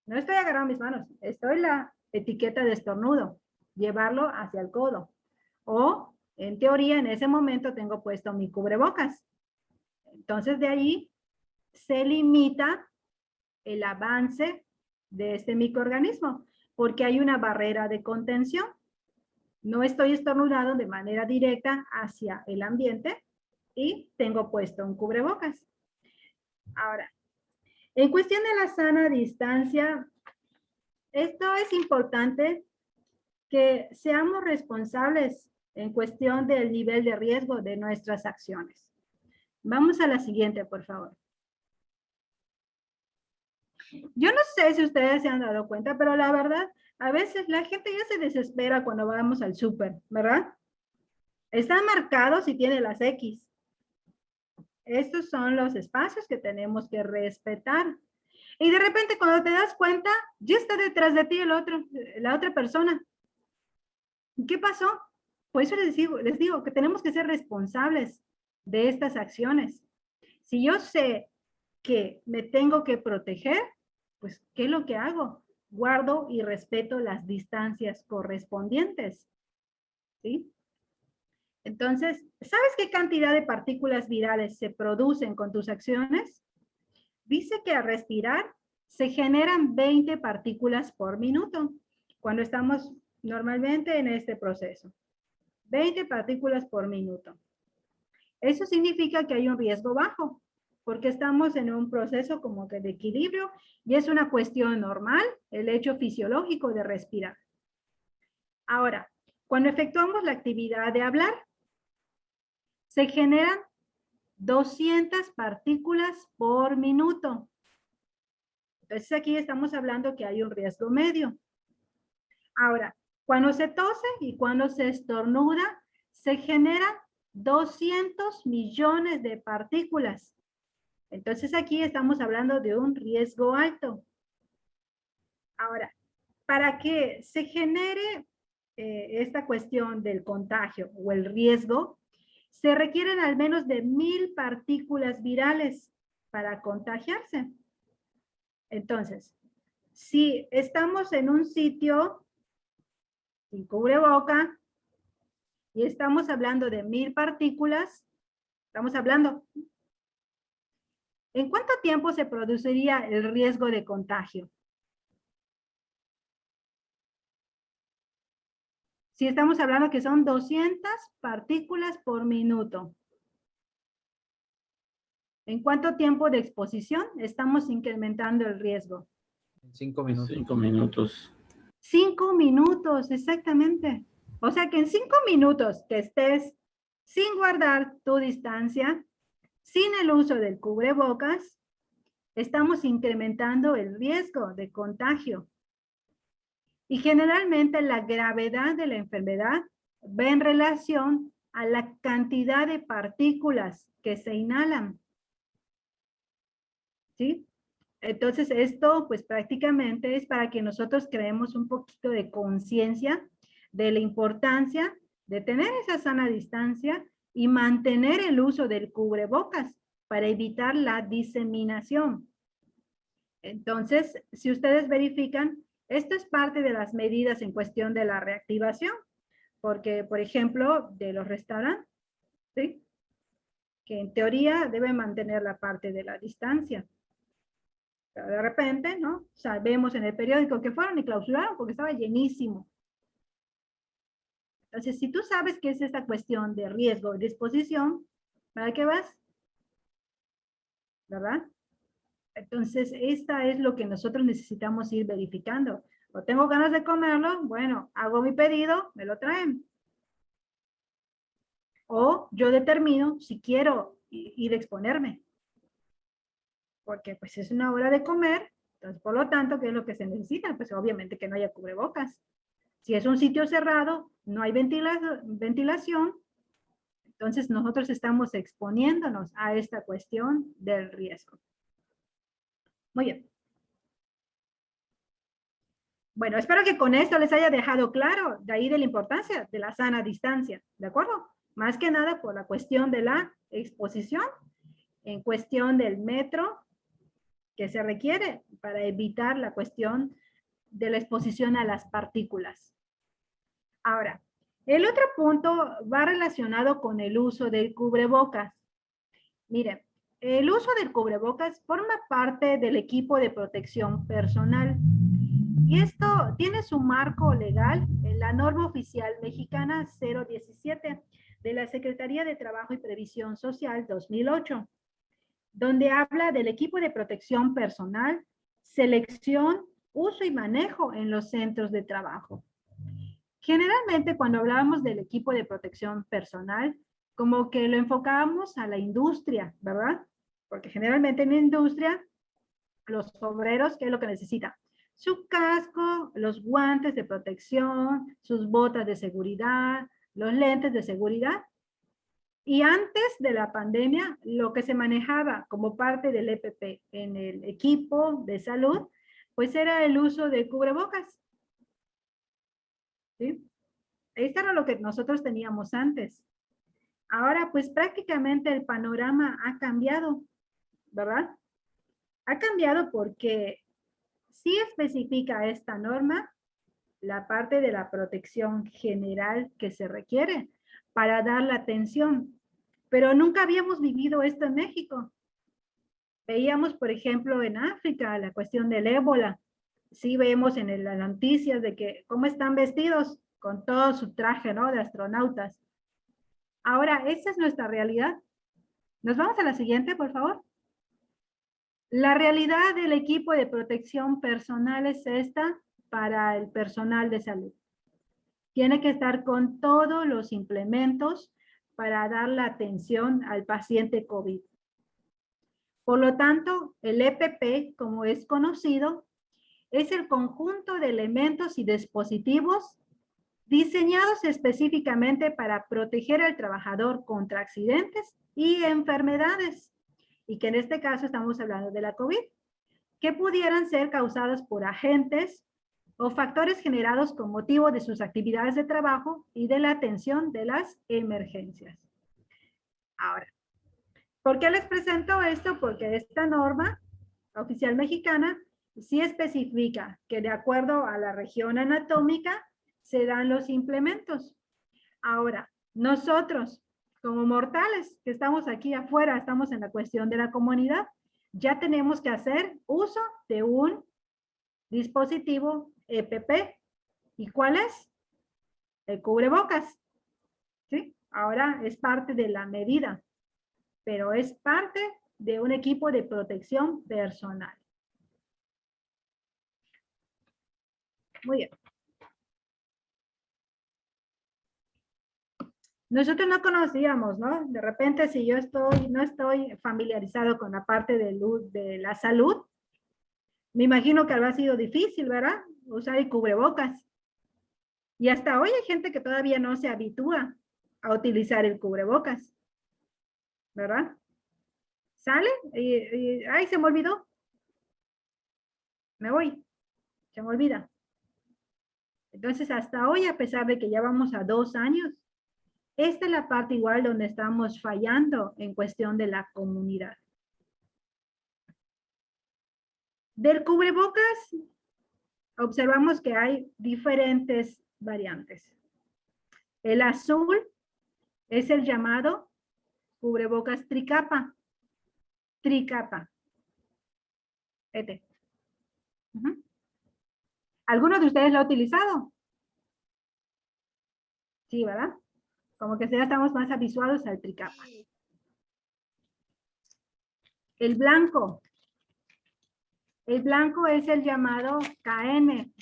Speaker 1: no estoy agarrando mis manos, estoy la etiqueta de estornudo, llevarlo hacia el codo. O, en teoría, en ese momento tengo puesto mi cubrebocas. Entonces, de ahí se limita el avance de este microorganismo, porque hay una barrera de contención. No estoy estornudando de manera directa hacia el ambiente y tengo puesto un cubrebocas. Ahora, en cuestión de la sana distancia, esto es importante que seamos responsables en cuestión del nivel de riesgo de nuestras acciones. Vamos a la siguiente, por favor. Yo no sé si ustedes se han dado cuenta, pero la verdad, a veces la gente ya se desespera cuando vamos al súper, ¿verdad? Están marcados y tiene las X. Estos son los espacios que tenemos que respetar. Y de repente cuando te das cuenta, ya está detrás de ti la otra persona. ¿Qué pasó? Por eso les digo que tenemos que ser responsables de estas acciones. Si yo sé que me tengo que proteger, pues, ¿qué es lo que hago? Guardo y respeto las distancias correspondientes. ¿Sí? Entonces, ¿sabes qué cantidad de partículas virales se producen con tus acciones? Dice que al respirar se generan 20 partículas por minuto cuando estamos normalmente en este proceso. 20 partículas por minuto. Eso significa que hay un riesgo bajo, porque estamos en un proceso como que de equilibrio y es una cuestión normal, el hecho fisiológico de respirar. Ahora, cuando efectuamos la actividad de hablar, se generan 200 partículas por minuto. Entonces aquí estamos hablando que hay un riesgo medio. Ahora, cuando se tose y cuando se estornuda, se generan 200 millones de partículas. Entonces aquí estamos hablando de un riesgo alto. Ahora, para que se genere esta cuestión del contagio o el riesgo, se requieren al menos de 1000 partículas virales para contagiarse. Entonces, si estamos en un sitio sin cubreboca y estamos hablando de 1000 partículas, estamos hablando, ¿en cuánto tiempo se produciría el riesgo de contagio? Si estamos hablando que son 200 partículas por minuto. ¿En cuánto tiempo de exposición estamos incrementando el riesgo?
Speaker 2: 5 minutos.
Speaker 4: 5 minutos.
Speaker 1: 5 minutos, exactamente. O sea que en 5 minutos que estés sin guardar tu distancia, sin el uso del cubrebocas, estamos incrementando el riesgo de contagio. Y generalmente la gravedad de la enfermedad va en relación a la cantidad de partículas que se inhalan. ¿Sí? Entonces esto pues prácticamente es para que nosotros creemos un poquito de conciencia de la importancia de tener esa sana distancia y mantener el uso del cubrebocas para evitar la diseminación. Entonces, si ustedes verifican, esto es parte de las medidas en cuestión de la reactivación, porque, por ejemplo, de los restaurantes, ¿sí? Que en teoría deben mantener la parte de la distancia. Pero de repente, ¿no? O sea, vemos en el periódico que fueron y clausuraron porque estaba llenísimo. Entonces, si tú sabes que es esta cuestión de riesgo y de exposición, ¿para qué vas? ¿Verdad? Entonces, esta es lo que nosotros necesitamos ir verificando. O tengo ganas de comerlo, bueno, hago mi pedido, me lo traen. O yo determino si quiero ir a exponerme. Porque pues es una hora de comer, entonces por lo tanto, ¿qué es lo que se necesita? Pues obviamente que no haya cubrebocas. Si es un sitio cerrado, no hay ventilación, entonces nosotros estamos exponiéndonos a esta cuestión del riesgo. Muy bien. Bueno, espero que con esto les haya dejado claro de ahí de la importancia de la sana distancia, ¿de acuerdo? Más que nada por la cuestión de la exposición, en cuestión del metro que se requiere para evitar la cuestión de la exposición a las partículas. Ahora, el otro punto va relacionado con el uso del cubrebocas. Miren, el uso del cubrebocas forma parte del equipo de protección personal. Y esto tiene su marco legal en la norma oficial mexicana 017 de la Secretaría de Trabajo y Previsión Social 2008, donde habla del equipo de protección personal, selección, uso y manejo en los centros de trabajo. Generalmente cuando hablábamos del equipo de protección personal, como que lo enfocábamos a la industria, ¿verdad? Porque generalmente en la industria, los obreros, ¿qué es lo que necesitan? Su casco, los guantes de protección, sus botas de seguridad, los lentes de seguridad. Y antes de la pandemia, lo que se manejaba como parte del EPP en el equipo de salud, pues era el uso de cubrebocas. ¿Sí? Esto era lo que nosotros teníamos antes. Ahora, pues prácticamente el panorama ha cambiado, ¿verdad? Ha cambiado porque sí especifica esta norma la parte de la protección general que se requiere para dar la atención, pero nunca habíamos vivido esto en México. Veíamos, por ejemplo, en África la cuestión del ébola, sí vemos en las noticias de que cómo están vestidos con todo su traje, ¿no? De astronautas. Ahora, esa es nuestra realidad. Nos vamos a la siguiente, por favor. La realidad del equipo de protección personal es esta para el personal de salud. Tiene que estar con todos los implementos para dar la atención al paciente COVID. Por lo tanto, el EPP, como es conocido, es el conjunto de elementos y dispositivos diseñados específicamente para proteger al trabajador contra accidentes y enfermedades, y que en este caso estamos hablando de la COVID, que pudieran ser causadas por agentes o factores generados con motivo de sus actividades de trabajo y de la atención de las emergencias. Ahora, ¿por qué les presento esto? Porque esta norma oficial mexicana sí especifica que de acuerdo a la región anatómica se dan los implementos. Ahora, nosotros como mortales que estamos aquí afuera, estamos en la cuestión de la comunidad, ya tenemos que hacer uso de un dispositivo EPP. ¿Y cuál es? El cubrebocas. ¿Sí? Ahora es parte de la medida, pero es parte de un equipo de protección personal. Muy bien. Nosotros no conocíamos, ¿no? De repente, si yo no estoy familiarizado con la parte de la salud, me imagino que habrá sido difícil, ¿verdad? Usar el cubrebocas. Y hasta hoy hay gente que todavía no se habitúa a utilizar el cubrebocas, ¿verdad? ¿Sale? Ay, se me olvidó. Me voy. Se me olvida. Entonces, hasta hoy, a pesar de que ya vamos a 2 años, esta es la parte igual donde estamos fallando en cuestión de la comunidad. Del cubrebocas, observamos que hay diferentes variantes. El azul es el llamado cubrebocas tricapa. Tricapa. Este. ¿Alguno de ustedes lo ha utilizado? Sí, ¿verdad? Como que ya estamos más habituados al tricapa. El blanco. El blanco es el llamado KN.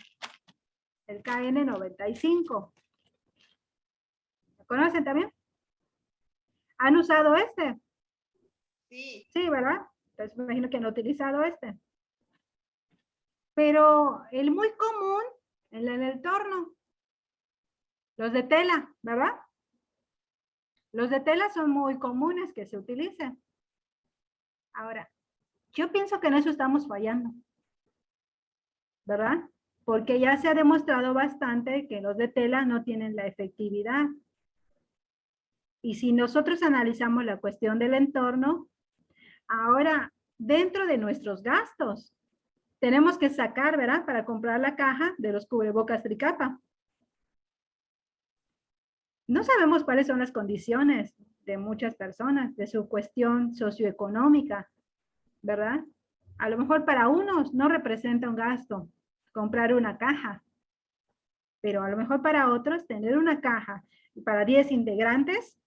Speaker 1: El KN95. ¿Lo conocen también? ¿Han usado este?
Speaker 4: Sí.
Speaker 1: Sí, ¿verdad? Entonces me imagino que han utilizado este. Pero el muy común en el entorno, los de tela, ¿verdad? Los de tela son muy comunes que se utilicen. Ahora, yo pienso que en eso estamos fallando, ¿verdad? Porque ya se ha demostrado bastante que los de tela no tienen la efectividad. Y si nosotros analizamos la cuestión del entorno, ahora, dentro de nuestros gastos, tenemos que sacar, ¿verdad? Para comprar la caja de los cubrebocas tricapa. No sabemos cuáles son las condiciones de muchas personas, de su cuestión socioeconómica, ¿verdad? A lo mejor para unos no representa un gasto comprar una caja, pero a lo mejor para otros tener una caja para 10 integrantes,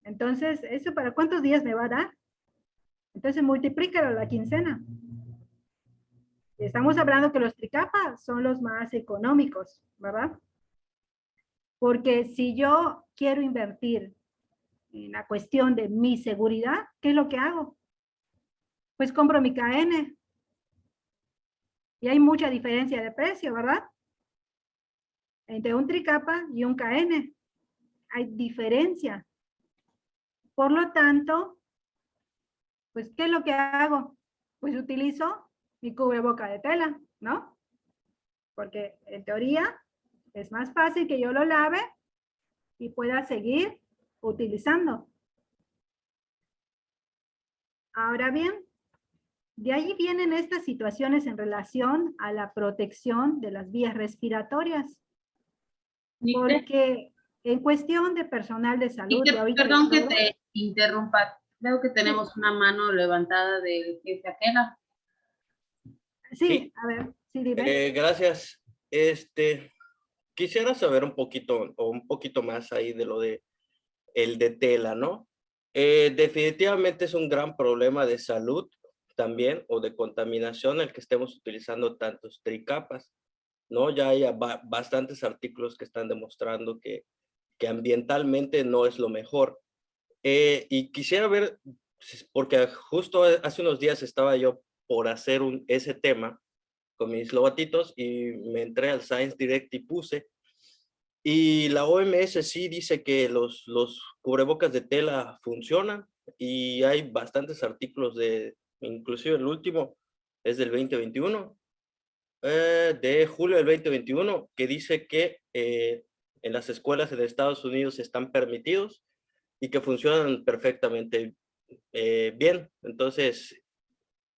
Speaker 1: entonces, ¿eso para cuántos días me va a dar? Entonces, multiplícalo a la quincena. Estamos hablando que los tricapas son los más económicos, ¿verdad? Porque si yo quiero invertir en la cuestión de mi seguridad, ¿qué es lo que hago? Pues compro mi KN. Y hay mucha diferencia de precio, ¿verdad? Entre un tricapa y un KN. Hay diferencia. Por lo tanto, pues, ¿qué es lo que hago? Pues utilizo mi cubreboca de tela, ¿no? Porque en teoría es más fácil que yo lo lave y pueda seguir utilizando. Ahora bien, de ahí vienen estas situaciones en relación a la protección de las vías respiratorias. Porque en cuestión de personal de salud...
Speaker 3: Perdón que te interrumpa. Creo que tenemos una mano levantada del jefe Aquela.
Speaker 1: Sí, a ver, sí, dime.
Speaker 4: Gracias. Quisiera saber un poquito o un poquito más ahí de lo de el de tela, ¿no? Definitivamente es un gran problema de salud también o de contaminación el que estemos utilizando tantos tricapas, ¿no? Ya hay bastantes artículos que están demostrando que ambientalmente no es lo mejor. Y quisiera ver, porque justo hace unos días estaba yo por hacer ese tema con mis lobatitos y me entré al Science Direct y puse, y la OMS sí dice que los cubrebocas de tela funcionan y hay bastantes artículos inclusive el último es del 2021, de julio del 2021, que dice que en las escuelas en Estados Unidos están permitidos y que funcionan perfectamente bien. Entonces,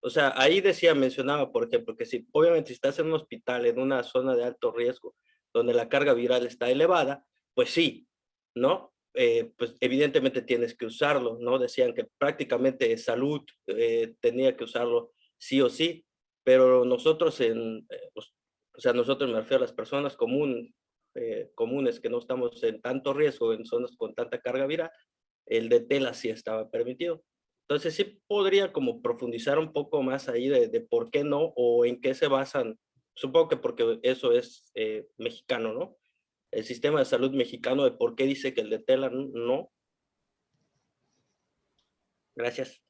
Speaker 4: o sea, ahí mencionaba, por ejemplo, que si obviamente si estás en un hospital, en una zona de alto riesgo, donde la carga viral está elevada, pues sí, ¿no? Pues evidentemente tienes que usarlo, ¿no? Decían que prácticamente salud tenía que usarlo sí o sí, pero nosotros o sea, nosotros me refiero a las personas comunes que no estamos en tanto riesgo, en zonas con tanta carga viral, el de tela sí estaba permitido. Entonces sí podría como profundizar un poco más ahí de por qué no o en qué se basan. Supongo que porque eso es mexicano, ¿no? El sistema de salud mexicano de por qué dice que el de tela no. Gracias.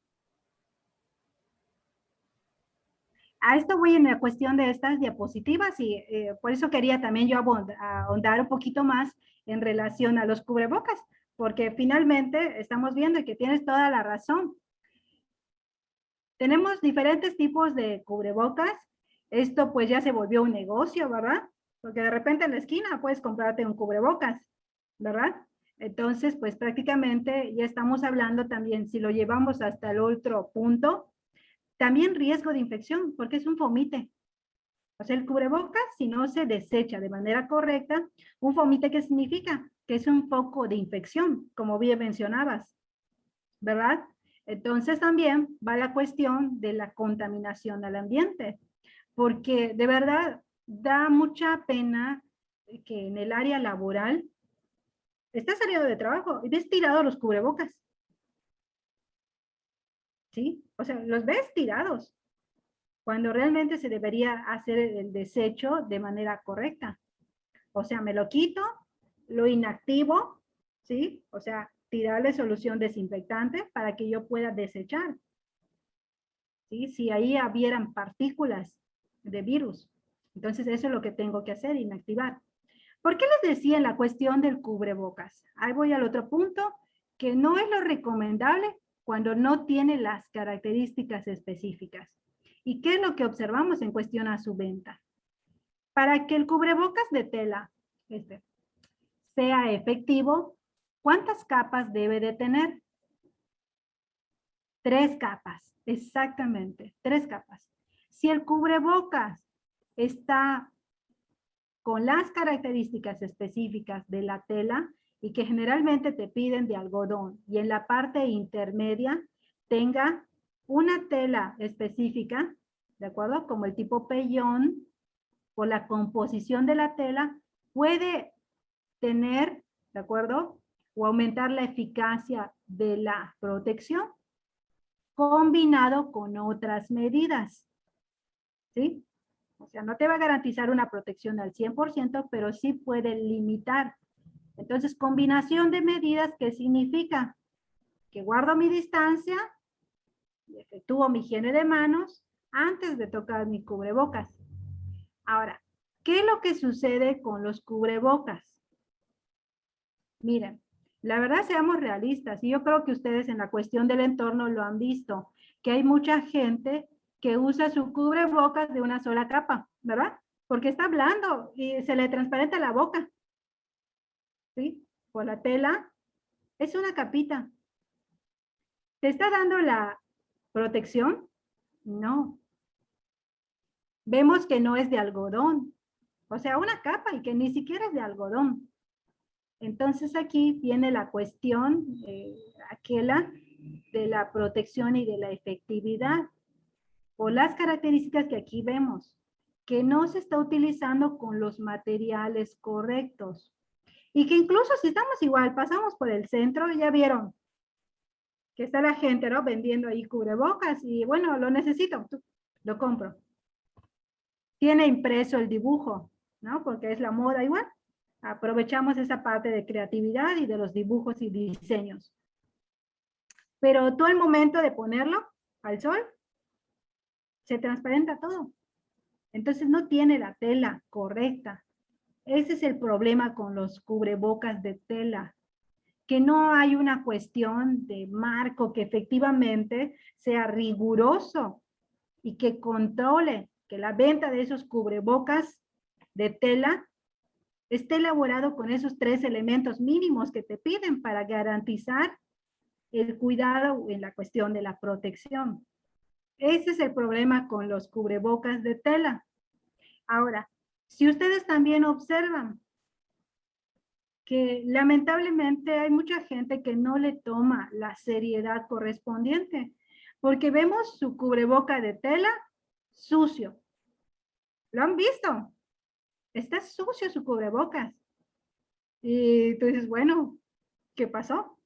Speaker 1: A esto voy en la cuestión de estas diapositivas y por eso quería también yo ahondar un poquito más en relación a los cubrebocas, porque finalmente estamos viendo que tienes toda la razón. Tenemos diferentes tipos de cubrebocas. Esto pues ya se volvió un negocio, ¿verdad? Porque de repente en la esquina puedes comprarte un cubrebocas, ¿verdad? Entonces, pues prácticamente ya estamos hablando también, si lo llevamos hasta el otro punto, también riesgo de infección, porque es un fomite. O sea, el cubrebocas, si no se desecha de manera correcta, un fomite, ¿qué significa? Que es un foco de infección, como bien mencionabas, ¿verdad? Entonces también va la cuestión de la contaminación al ambiente, porque de verdad da mucha pena que en el área laboral estás saliendo de trabajo y ves tirados los cubrebocas, ¿sí? O sea, los ves tirados, cuando realmente se debería hacer el desecho de manera correcta. O sea, me lo quito, lo inactivo, ¿sí? O sea, tirarle solución desinfectante para que yo pueda desechar, ¿sí? Si ahí hubieran partículas de virus. Entonces, eso es lo que tengo que hacer, inactivar. ¿Por qué les decía en la cuestión del cubrebocas? Ahí voy al otro punto, que no es lo recomendable cuando no tiene las características específicas. ¿Y qué es lo que observamos en cuestión a su venta? Para que el cubrebocas de tela sea efectivo, ¿cuántas capas debe de tener? 3 capas, exactamente, 3 capas. Si el cubrebocas está con las características específicas de la tela y que generalmente te piden de algodón y en la parte intermedia tenga una tela específica, ¿de acuerdo? Como el tipo pellón, por la composición de la tela, puede tener, ¿de acuerdo? O aumentar la eficacia de la protección combinado con otras medidas, ¿sí? O sea, no te va a garantizar una protección al 100%, pero sí puede limitar. Entonces, combinación de medidas, ¿qué significa? Que guardo mi distancia, y efectúo mi higiene de manos antes de tocar mi cubrebocas. Ahora, ¿qué es lo que sucede con los cubrebocas? Miren, la verdad seamos realistas, y yo creo que ustedes en la cuestión del entorno lo han visto, que hay mucha gente que usa su cubrebocas de una sola capa, ¿verdad? Porque está hablando y se le transparenta la boca, ¿sí? Por la tela, es una capita. ¿Te está dando la protección? No. Vemos que no es de algodón, o sea, una capa y que ni siquiera es de algodón. Entonces aquí viene la cuestión, aquella de la protección y de la efectividad. por las características que aquí vemos, que no se está utilizando con los materiales correctos. Y que incluso si estamos igual, pasamos por el centro, ya vieron que está la gente, ¿no? Vendiendo ahí cubrebocas y bueno, lo necesito, lo compro. Tiene impreso el dibujo, ¿no? Porque es la moda igual. Aprovechamos esa parte de creatividad y de los dibujos y diseños. Pero todo el momento de ponerlo al sol, se transparenta todo. Entonces no tiene la tela correcta. Ese es el problema con los cubrebocas de tela, que no hay una cuestión de marco que efectivamente sea riguroso y que controle que la venta de esos cubrebocas de tela esté elaborado con esos 3 elementos mínimos que te piden para garantizar el cuidado en la cuestión de la protección. Ese es el problema con los cubrebocas de tela. Ahora, si ustedes también observan que lamentablemente hay mucha gente que no le toma la seriedad correspondiente, porque vemos su cubreboca de tela sucio. ¿Lo han visto? Está sucio su cubrebocas. Y tú dices, bueno, ¿qué pasó?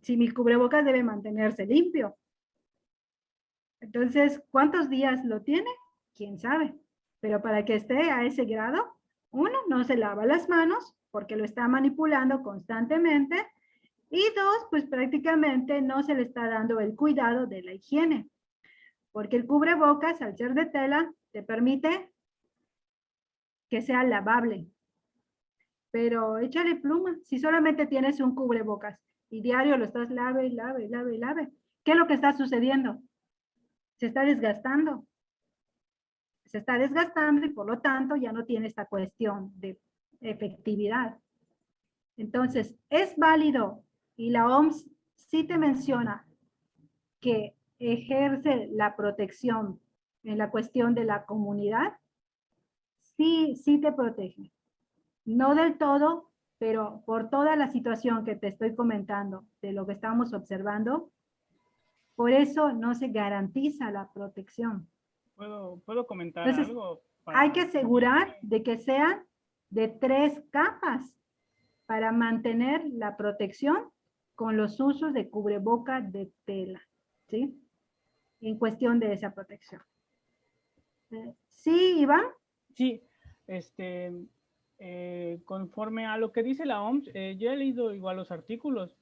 Speaker 1: Si mi cubrebocas debe mantenerse limpio. Entonces, ¿cuántos días lo tiene? ¿Quién sabe? Pero para que esté a ese grado, uno, no se lava las manos porque lo está manipulando constantemente. Y dos, pues prácticamente no se le está dando el cuidado de la higiene. Porque el cubrebocas, al ser de tela, te permite que sea lavable. Pero échale pluma. Si solamente tienes un cubrebocas y diario lo estás lave, lave, lave, lave, ¿qué es lo que está sucediendo? Se está desgastando. Se está desgastando y por lo tanto ya no tiene esta cuestión de efectividad. Entonces, es válido y la OMS sí te menciona que ejerce la protección en la cuestión de la comunidad, sí te protege. No del todo, pero por toda la situación que te estoy comentando, de lo que estamos observando, por eso no se garantiza la protección.
Speaker 5: ¿Puedo comentar
Speaker 1: Entonces,
Speaker 5: algo?
Speaker 1: hay que asegurar de que sean de 3 capas para mantener la protección con los usos de cubreboca de tela, ¿sí? En cuestión de esa protección. ¿Sí, Iván?
Speaker 5: Sí, conforme a lo que dice la OMS, yo he leído igual los artículos,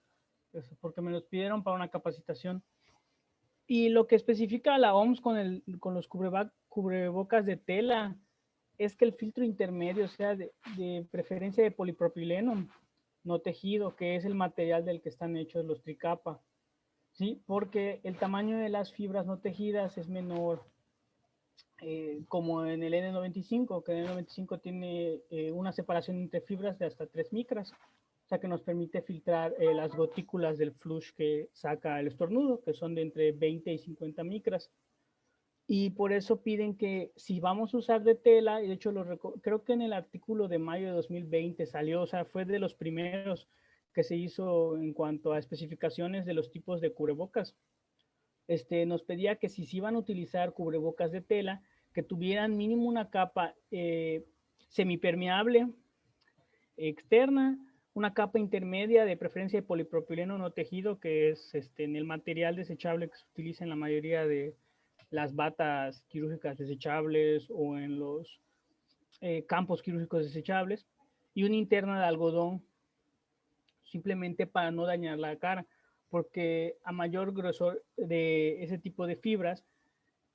Speaker 5: porque me los pidieron para una capacitación. Y lo que especifica la OMS con los cubrebocas de tela es que el filtro intermedio sea de preferencia de polipropileno, no tejido, que es el material del que están hechos los tricapa, ¿sí? Porque el tamaño de las fibras no tejidas es menor, como en el N95, que el N95 tiene una separación entre fibras de hasta 3 micras, o sea que nos permite filtrar las gotículas del flush que saca el estornudo, que son de entre 20 y 50 micras. Y por eso piden que si vamos a usar de tela, y de hecho creo que en el artículo de mayo de 2020 salió, o sea, fue de los primeros que se hizo en cuanto a especificaciones de los tipos de cubrebocas. Nos pedía que si se iban a utilizar cubrebocas de tela, que tuvieran mínimo una capa semipermeable externa, una capa intermedia de preferencia de polipropileno no tejido, que es en el material desechable que se utiliza en la mayoría de las batas quirúrgicas desechables o en los campos quirúrgicos desechables, y una interna de algodón, simplemente para no dañar la cara, porque a mayor grosor de ese tipo de fibras,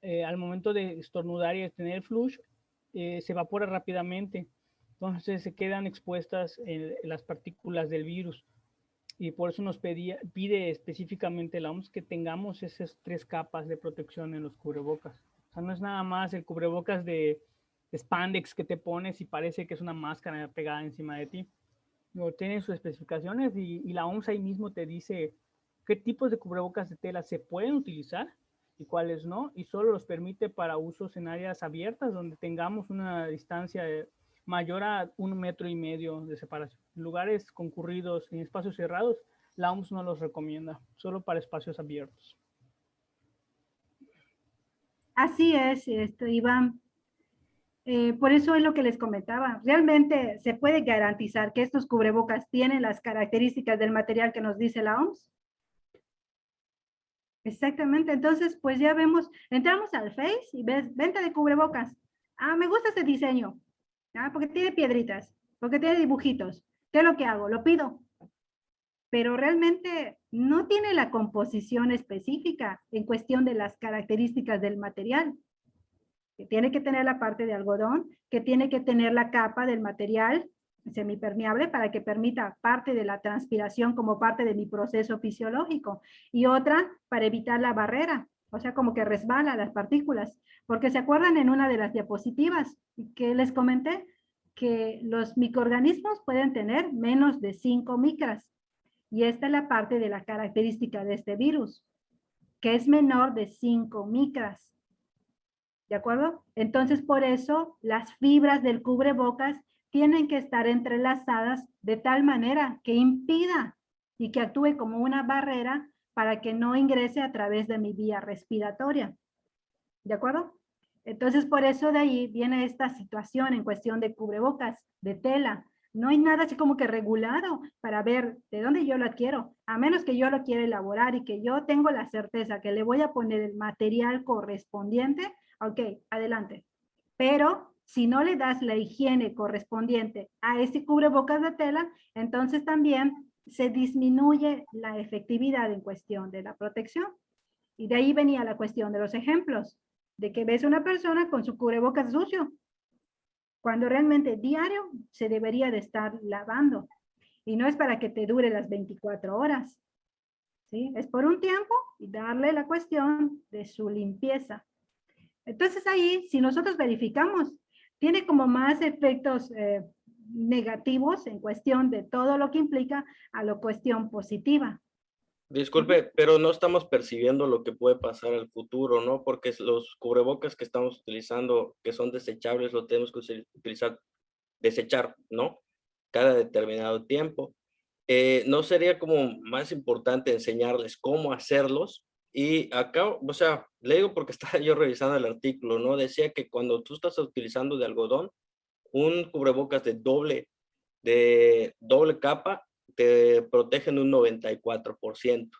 Speaker 5: al momento de estornudar y de tener flush, se evapora rápidamente, entonces se quedan expuestas las partículas del virus. Y por eso nos pide específicamente la OMS que tengamos esas 3 capas de protección en los cubrebocas. O sea, no es nada más el cubrebocas de spandex que te pones y parece que es una máscara pegada encima de ti. No, tiene sus especificaciones y la OMS ahí mismo te dice qué tipos de cubrebocas de tela se pueden utilizar y cuáles no, y solo los permite para usos en áreas abiertas donde tengamos una distancia mayor a 1,5 metros de separación. En lugares concurridos, en espacios cerrados, la OMS no los recomienda, solo para espacios abiertos.
Speaker 1: Así es, Iván. Por eso es lo que les comentaba. ¿Realmente se puede garantizar que estos cubrebocas tienen las características del material que nos dice la OMS? Exactamente. Entonces, pues ya vemos, entramos al Face y ves venta de cubrebocas. Ah, me gusta este diseño. Ah, porque tiene piedritas, porque tiene dibujitos. ¿Qué es lo que hago? Lo pido. Pero realmente no tiene la composición específica en cuestión de las características del material. Que tiene que tener la parte de algodón, que tiene que tener la capa del material semipermeable para que permita parte de la transpiración como parte de mi proceso fisiológico y otra para evitar la barrera, o sea, como que resbala las partículas, porque se acuerdan en una de las diapositivas que les comenté que los microorganismos pueden tener menos de 5 micras y esta es la parte de la característica de este virus, que es menor de 5 micras. ¿De acuerdo? Entonces, por eso, las fibras del cubrebocas tienen que estar entrelazadas de tal manera que impida y que actúe como una barrera para que no ingrese a través de mi vía respiratoria. ¿De acuerdo? Entonces, por eso de ahí viene esta situación en cuestión de cubrebocas, de tela. No hay nada así como que regulado para ver de dónde yo lo adquiero, a menos que yo lo quiera elaborar y que yo tengo la certeza que le voy a poner el material correspondiente. Ok, adelante. Pero si no le das la higiene correspondiente a ese cubrebocas de tela, entonces también se disminuye la efectividad en cuestión de la protección. Y de ahí venía la cuestión de los ejemplos, de que ves una persona con su cubrebocas sucio, cuando realmente diario se debería de estar lavando. Y no es para que te dure las 24 horas, ¿sí? Es por un tiempo y darle la cuestión de su limpieza. Entonces ahí, si nosotros verificamos, tiene como más efectos negativos en cuestión de todo lo que implica a la cuestión positiva.
Speaker 4: Disculpe, pero no estamos percibiendo lo que puede pasar al futuro, ¿no? Porque los cubrebocas que estamos utilizando, que son desechables, lo tenemos que utilizar, desechar, ¿no? Cada determinado tiempo. ¿No sería como más importante enseñarles cómo hacerlos? Y acá, o sea, le digo porque estaba yo revisando el artículo, ¿no? Decía que cuando tú estás utilizando de algodón, un cubrebocas de doble capa te protegen un 94%.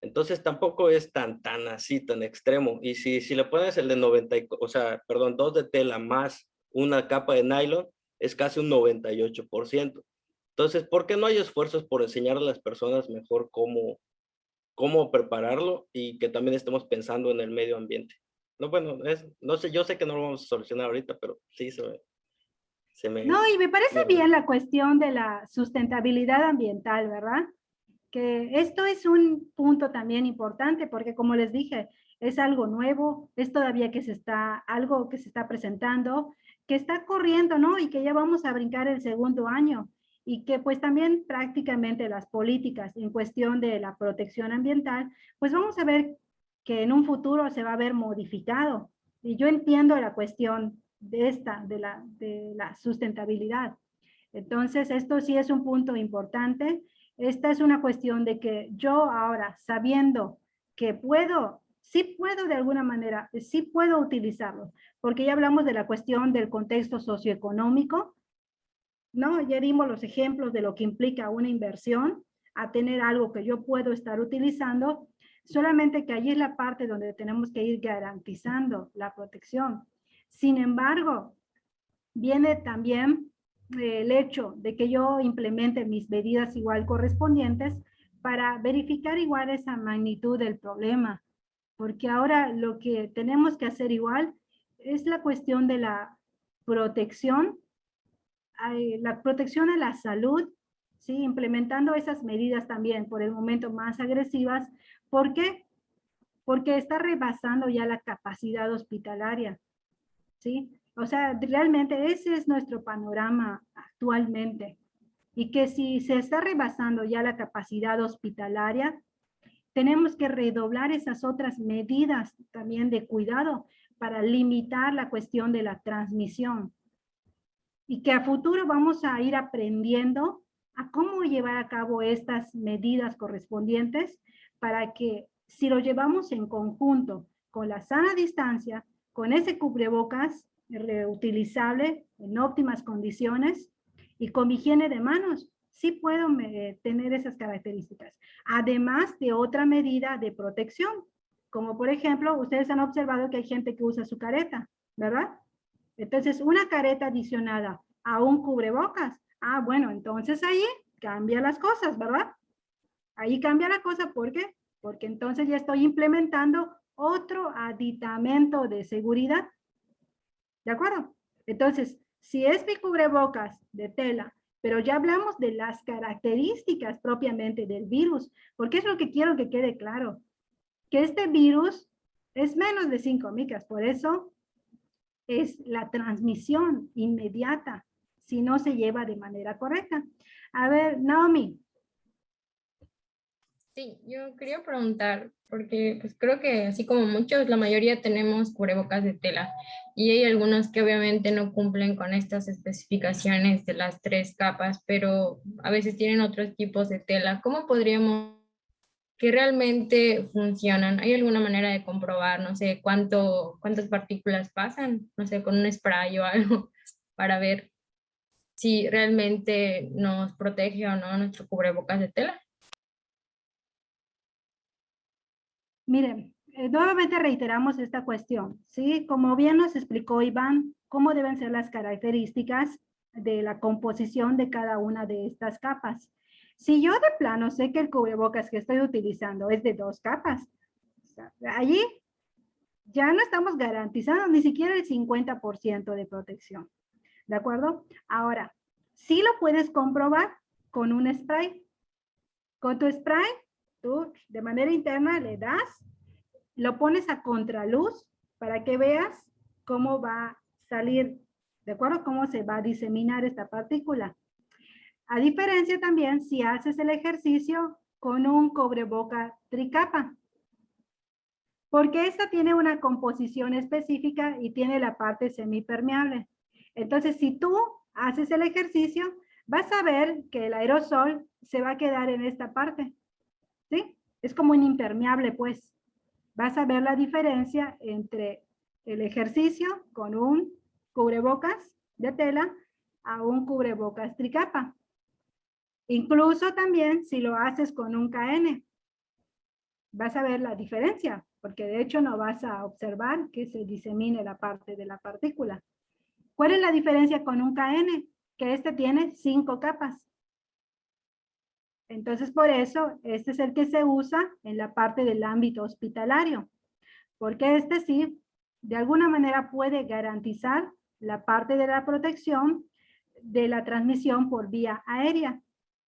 Speaker 4: Entonces tampoco es tan así, tan extremo. Y si le pones el de 90, o sea, perdón, 2 de tela más una capa de nylon, es casi un 98%. Entonces, ¿por qué no hay esfuerzos por enseñar a las personas mejor cómo prepararlo y que también estemos pensando en el medio ambiente? No, bueno, no sé, yo sé que no lo vamos a solucionar ahorita, pero sí
Speaker 1: No, y me parece bien la cuestión de la sustentabilidad ambiental, ¿verdad? Que esto es un punto también importante porque como les dije, es algo nuevo, es todavía algo que se está presentando, que está corriendo, ¿no? Y que ya vamos a brincar el segundo año y que pues también prácticamente las políticas en cuestión de la protección ambiental, pues vamos a ver que en un futuro se va a ver modificado. Y yo entiendo la cuestión de la sustentabilidad. Entonces, esto sí es un punto importante. Esta es una cuestión de que yo ahora, sabiendo que sí puedo de alguna manera, sí puedo utilizarlo, porque ya hablamos de la cuestión del contexto socioeconómico, ¿no? Ya dimos los ejemplos de lo que implica una inversión a tener algo que yo puedo estar utilizando, solamente que allí es la parte donde tenemos que ir garantizando la protección. Sin embargo, viene también el hecho de que yo implemente mis medidas igual correspondientes para verificar igual esa magnitud del problema, porque ahora lo que tenemos que hacer igual es la cuestión de protección, la protección a la salud, ¿sí? Implementando esas medidas también por el momento más agresivas. ¿Por qué? Porque está rebasando ya la capacidad hospitalaria, ¿sí? O sea, realmente ese es nuestro panorama actualmente. Y que si se está rebasando ya la capacidad hospitalaria, tenemos que redoblar esas otras medidas también de cuidado para limitar la cuestión de la transmisión. Y que a futuro vamos a ir aprendiendo a cómo llevar a cabo estas medidas correspondientes para que si lo llevamos en conjunto con la sana distancia, con ese cubrebocas reutilizable en óptimas condiciones y con mi higiene de manos, sí puedo tener esas características. Además de otra medida de protección, como por ejemplo, ustedes han observado que hay gente que usa su careta, ¿verdad? Entonces, una careta adicionada a un cubrebocas, bueno, entonces ahí cambia las cosas, ¿verdad? Ahí cambia la cosa, ¿por qué? Porque entonces ya estoy implementando otro aditamento de seguridad. ¿De acuerdo? Entonces, si es mi cubrebocas de tela, pero ya hablamos de las características propiamente del virus, porque es lo que quiero que quede claro, que este virus es menos de 5 micras, por eso es la transmisión inmediata, si no se lleva de manera correcta. A ver, Naomi.
Speaker 6: Sí, yo quería preguntar, porque pues creo que así como muchos, la mayoría tenemos cubrebocas de tela y hay algunos que obviamente no cumplen con estas especificaciones de las 3 capas, pero a veces tienen otros tipos de tela. ¿Cómo podríamos que realmente funcionan? ¿Hay alguna manera de comprobar, no sé, cuántas partículas pasan, no sé, con un spray o algo para ver si realmente nos protege o no nuestro cubrebocas de tela?
Speaker 1: Miren, nuevamente reiteramos esta cuestión, ¿sí? Como bien nos explicó Iván, cómo deben ser las características de la composición de cada una de estas capas. Si yo de plano sé que el cubrebocas que estoy utilizando es de 2 capas, o sea, allí ya no estamos garantizando ni siquiera el 50% de protección, ¿de acuerdo? Ahora, sí lo puedes comprobar con un spray. Con tu spray, tú de manera interna le das, lo pones a contraluz para que veas cómo va a salir, ¿de acuerdo? Cómo se va a diseminar esta partícula. A diferencia también si haces el ejercicio con un cubreboca tricapa, porque esta tiene una composición específica y tiene la parte semipermeable. Entonces, si tú haces el ejercicio, vas a ver que el aerosol se va a quedar en esta parte, ¿sí? Es como un impermeable, pues. Vas a ver la diferencia entre el ejercicio con un cubrebocas de tela a un cubrebocas tricapa. Incluso también si lo haces con un KN, vas a ver la diferencia, porque de hecho no vas a observar que se disemine la parte de la partícula. ¿Cuál es la diferencia con un KN? Que este tiene 5 capas. Entonces, por eso, este es el que se usa en la parte del ámbito hospitalario, porque este sí, de alguna manera puede garantizar la parte de la protección de la transmisión por vía aérea,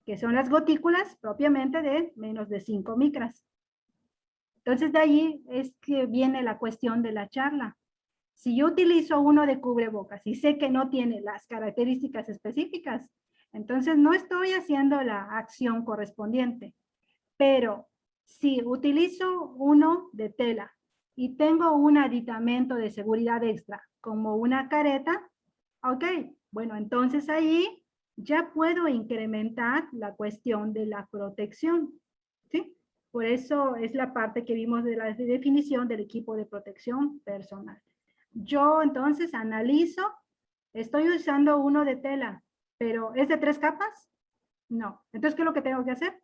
Speaker 1: que son las gotículas propiamente de menos de 5 micras. Entonces, de allí es que viene la cuestión de la charla. Si yo utilizo uno de cubrebocas y sé que no tiene las características específicas, entonces no estoy haciendo la acción correspondiente. Pero si utilizo uno de tela y tengo un aditamento de seguridad extra, como una careta, ok, bueno, entonces ahí ya puedo incrementar la cuestión de la protección, ¿sí? Por eso es la parte que vimos de la definición del equipo de protección personal. Yo entonces analizo, estoy usando uno de tela, pero ¿es de 3 capas? No. Entonces, ¿qué es lo que tengo que hacer?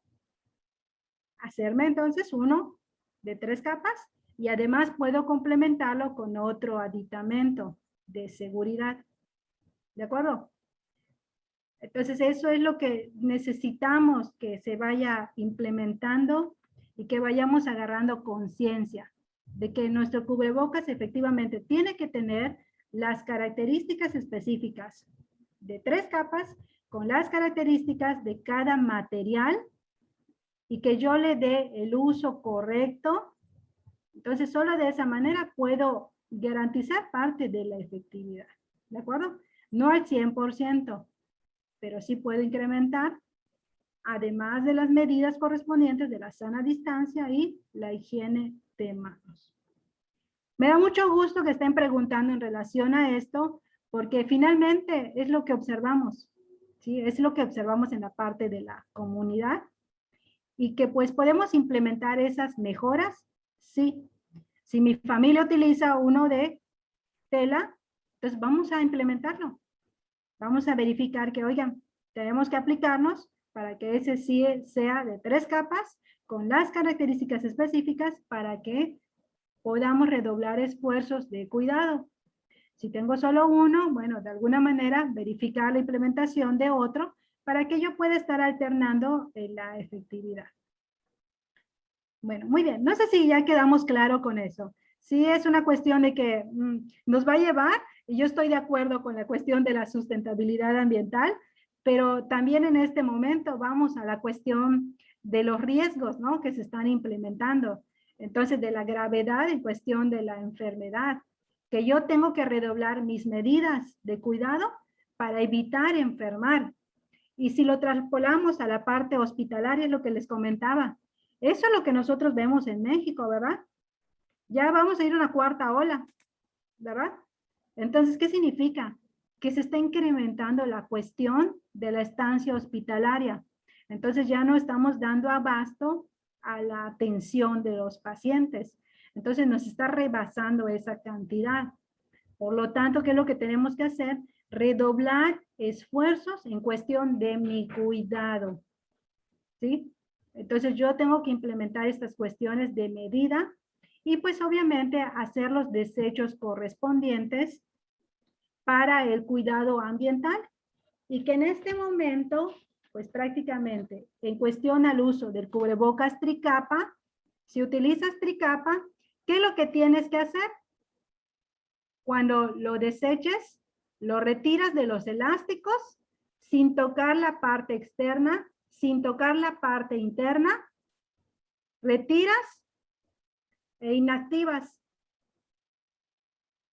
Speaker 1: Hacerme entonces uno de 3 capas y además puedo complementarlo con otro aditamento de seguridad. ¿De acuerdo? Entonces, eso es lo que necesitamos que se vaya implementando y que vayamos agarrando conciencia de que nuestro cubrebocas efectivamente tiene que tener las características específicas de 3 capas con las características de cada material y que yo le dé el uso correcto. Entonces, solo de esa manera puedo garantizar parte de la efectividad. ¿De acuerdo? No al 100%, pero sí puedo incrementar, además de las medidas correspondientes de la sana distancia y la higiene de manos. Me da mucho gusto que estén preguntando en relación a esto, porque finalmente es lo que observamos, ¿sí? Es lo que observamos en la parte de la comunidad y que pues podemos implementar esas mejoras, sí. Si mi familia utiliza uno de tela, entonces vamos a implementarlo. Vamos a verificar que, oigan, tenemos que aplicarnos para que ese sí sea de 3 capas con las características específicas para que podamos redoblar esfuerzos de cuidado. Si tengo solo uno, bueno, de alguna manera verificar la implementación de otro para que yo pueda estar alternando la efectividad. Bueno, muy bien. No sé si ya quedamos claro con eso. Sí es una cuestión de que nos va a llevar, y yo estoy de acuerdo con la cuestión de la sustentabilidad ambiental, pero también en este momento vamos a la cuestión de los riesgos, ¿no? Que se están implementando. Entonces, de la gravedad en cuestión de la enfermedad, que yo tengo que redoblar mis medidas de cuidado para evitar enfermar. Y si lo traspolamos a la parte hospitalaria, es lo que les comentaba. Eso es lo que nosotros vemos en México, ¿verdad? Ya vamos a ir a una 4ª ola, ¿verdad? Entonces, ¿qué significa? Que se está incrementando la cuestión de la estancia hospitalaria. Entonces ya no estamos dando abasto a la atención de los pacientes. Entonces nos está rebasando esa cantidad. Por lo tanto, ¿qué es lo que tenemos que hacer? Redoblar esfuerzos en cuestión de mi cuidado. ¿Sí? Entonces yo tengo que implementar estas cuestiones de medida y pues obviamente hacer los desechos correspondientes para el cuidado ambiental y que en este momento, pues prácticamente en cuestión al uso del cubrebocas tricapa, si utilizas tricapa, ¿qué es lo que tienes que hacer? Cuando lo deseches, lo retiras de los elásticos sin tocar la parte externa, sin tocar la parte interna, retiras e inactivas.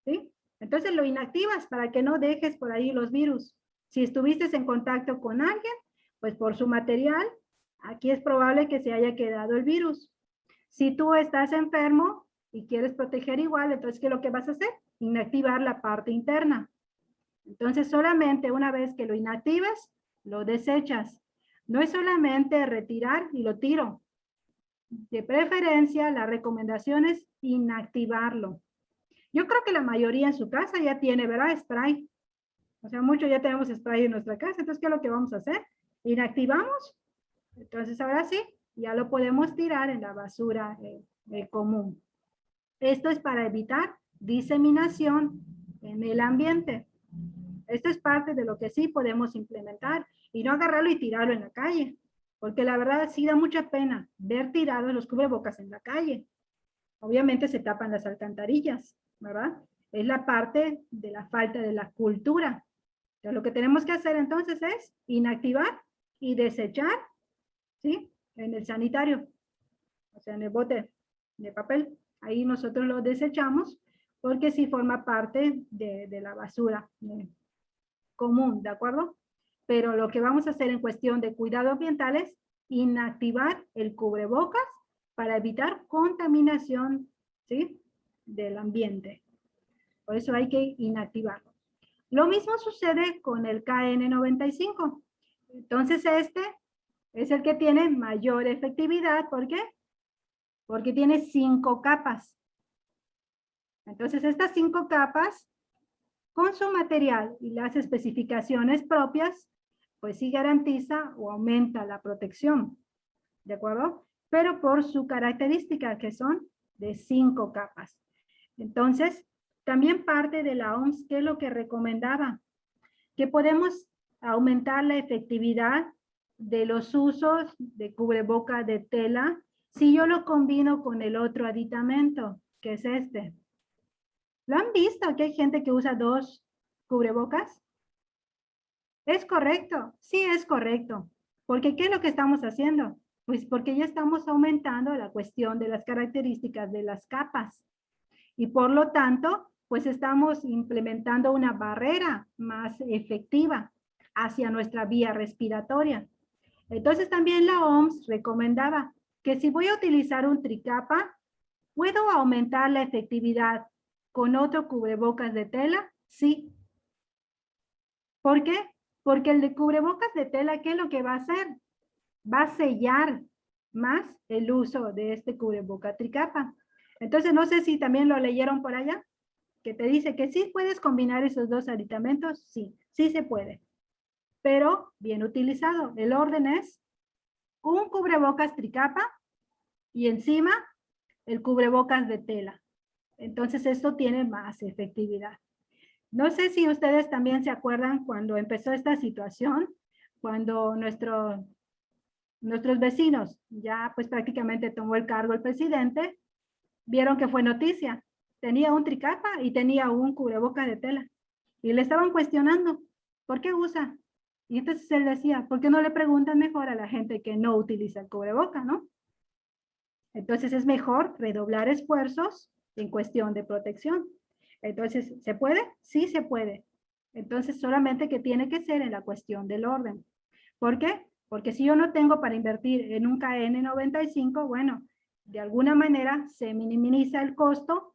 Speaker 1: ¿Sí? Entonces lo inactivas para que no dejes por ahí los virus. Si estuviste en contacto con alguien, pues por su material, aquí es probable que se haya quedado el virus. Si tú estás enfermo y quieres proteger igual, entonces ¿qué es lo que vas a hacer? Inactivar la parte interna. Entonces solamente una vez que lo inactivas, lo desechas. No es solamente retirar y lo tiro. De preferencia, la recomendación es inactivarlo. Yo creo que la mayoría en su casa ya tiene, ¿verdad? Spray. O sea, muchos ya tenemos spray en nuestra casa. Entonces, ¿qué es lo que vamos a hacer? Inactivamos. Entonces, ahora sí, ya lo podemos tirar en la basura común. Esto es para evitar diseminación en el ambiente. Esto es parte de lo que sí podemos implementar y no agarrarlo y tirarlo en la calle. Porque la verdad sí da mucha pena ver tirados los cubrebocas en la calle. Obviamente se tapan las alcantarillas, ¿verdad? Es la parte de la falta de la cultura. Entonces, lo que tenemos que hacer entonces es inactivar y desechar, ¿sí? En el sanitario, o sea, en el bote de papel. Ahí nosotros lo desechamos porque sí forma parte de la basura común, ¿de acuerdo? Pero lo que vamos a hacer en cuestión de cuidado ambiental es inactivar el cubrebocas para evitar contaminación, ¿sí? Del ambiente. Por eso hay que inactivarlo. Lo mismo sucede con el KN95. Entonces este es el que tiene mayor efectividad. ¿Por qué? Porque tiene 5 capas. Entonces estas 5 capas, con su material y las especificaciones propias, pues sí garantiza o aumenta la protección. ¿De acuerdo? Pero por su característica, que son de 5 capas. Entonces, también parte de la OMS, ¿qué es lo que recomendaba? Que podemos aumentar la efectividad de los usos de cubreboca de tela si yo lo combino con el otro aditamento, que es este. ¿Lo han visto? Que hay gente que usa 2 cubrebocas. ¿Es correcto? Sí, es correcto. Porque ¿qué es lo que estamos haciendo? Pues porque ya estamos aumentando la cuestión de las características de las capas. Y por lo tanto, pues estamos implementando una barrera más efectiva hacia nuestra vía respiratoria. Entonces también la OMS recomendaba que si voy a utilizar un tricapa, ¿puedo aumentar la efectividad con otro cubrebocas de tela? Sí. ¿Por qué? Porque el de cubrebocas de tela, ¿qué es lo que va a hacer? Va a sellar más el uso de este cubreboca tricapa. Entonces, no sé si también lo leyeron por allá, que te dice que sí puedes combinar esos dos aditamentos, sí, sí se puede. Pero bien utilizado. El orden es un cubrebocas tricapa y encima el cubrebocas de tela. Entonces esto tiene más efectividad. No sé si ustedes también se acuerdan cuando empezó esta situación, cuando nuestros vecinos, ya pues prácticamente tomó el cargo el presidente, vieron que fue noticia. Tenía un tricapa y tenía un cubrebocas de tela. Y le estaban cuestionando, ¿por qué usa? Y entonces él decía, ¿por qué no le preguntan mejor a la gente que no utiliza el cubreboca, no? Entonces es mejor redoblar esfuerzos en cuestión de protección. Entonces, ¿se puede? Sí se puede. Entonces, solamente que tiene que ser en la cuestión del orden. ¿Por qué? Porque si yo no tengo para invertir en un KN95, bueno, de alguna manera se minimiza el costo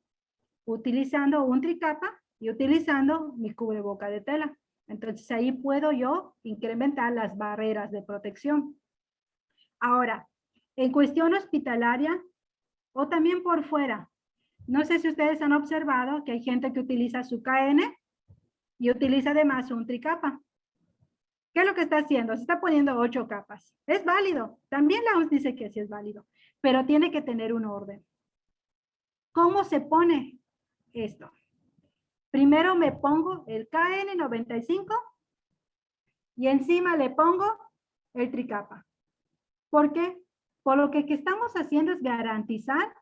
Speaker 1: utilizando un tricapa y utilizando mi cubreboca de tela. Entonces, ahí puedo yo incrementar las barreras de protección. Ahora, en cuestión hospitalaria o también por fuera, no sé si ustedes han observado que hay gente que utiliza su KN y utiliza además un tricapa. ¿Qué es lo que está haciendo? Se está poniendo 8 capas. Es válido. También la OMS dice que sí es válido, pero tiene que tener un orden. ¿Cómo se pone esto? Primero me pongo el KN95 y encima le pongo el tricapa. ¿Por qué? Por lo que estamos haciendo es garantizar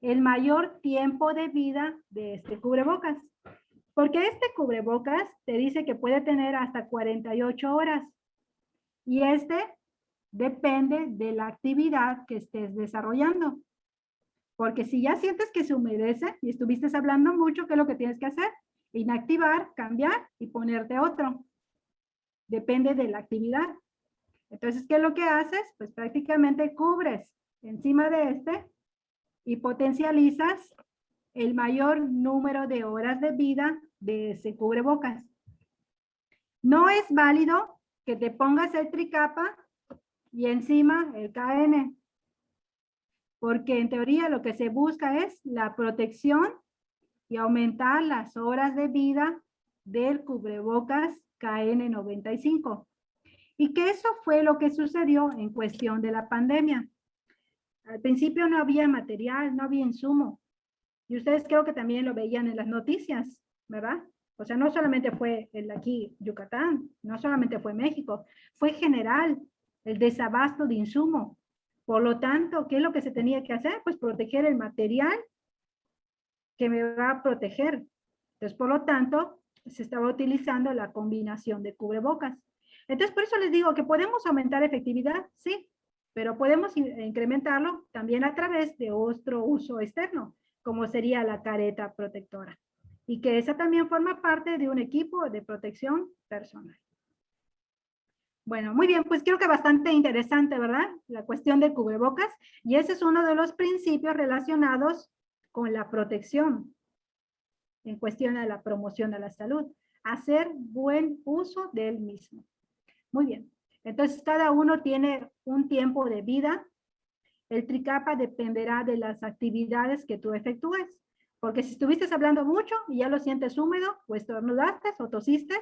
Speaker 1: el mayor tiempo de vida de este cubrebocas. Porque este cubrebocas te dice que puede tener hasta 48 horas. Y este depende de la actividad que estés desarrollando. Porque si ya sientes que se humedece y estuviste hablando mucho, ¿qué es lo que tienes que hacer? Inactivar, cambiar y ponerte otro. Depende de la actividad. Entonces, ¿qué es lo que haces? Pues prácticamente cubres encima de este y potencializas el mayor número de horas de vida de ese cubrebocas. No es válido que te pongas el tricapa y encima el KN, porque en teoría lo que se busca es la protección y aumentar las horas de vida del cubrebocas KN95. Y que eso fue lo que sucedió en cuestión de la pandemia. Al principio no había material, no había insumo. Y ustedes creo que también lo veían en las noticias, ¿verdad? O sea, no solamente fue el aquí Yucatán, no solamente fue México, fue general el desabasto de insumo. Por lo tanto, ¿qué es lo que se tenía que hacer? Pues proteger el material que me va a proteger. Entonces, por lo tanto, se estaba utilizando la combinación de cubrebocas. Entonces, por eso les digo que podemos aumentar efectividad, sí, pero podemos incrementarlo también a través de otro uso externo, como sería la careta protectora. Y que esa también forma parte de un equipo de protección personal. Bueno, muy bien, pues creo que bastante interesante, ¿verdad? La cuestión de cubrebocas. Y ese es uno de los principios relacionados con la protección en cuestión de la promoción de la salud. Hacer buen uso del mismo. Muy bien. Entonces, cada uno tiene un tiempo de vida. El tricapa dependerá de las actividades que tú efectúes. Porque si estuviste hablando mucho y ya lo sientes húmedo, o estornudaste o tosiste,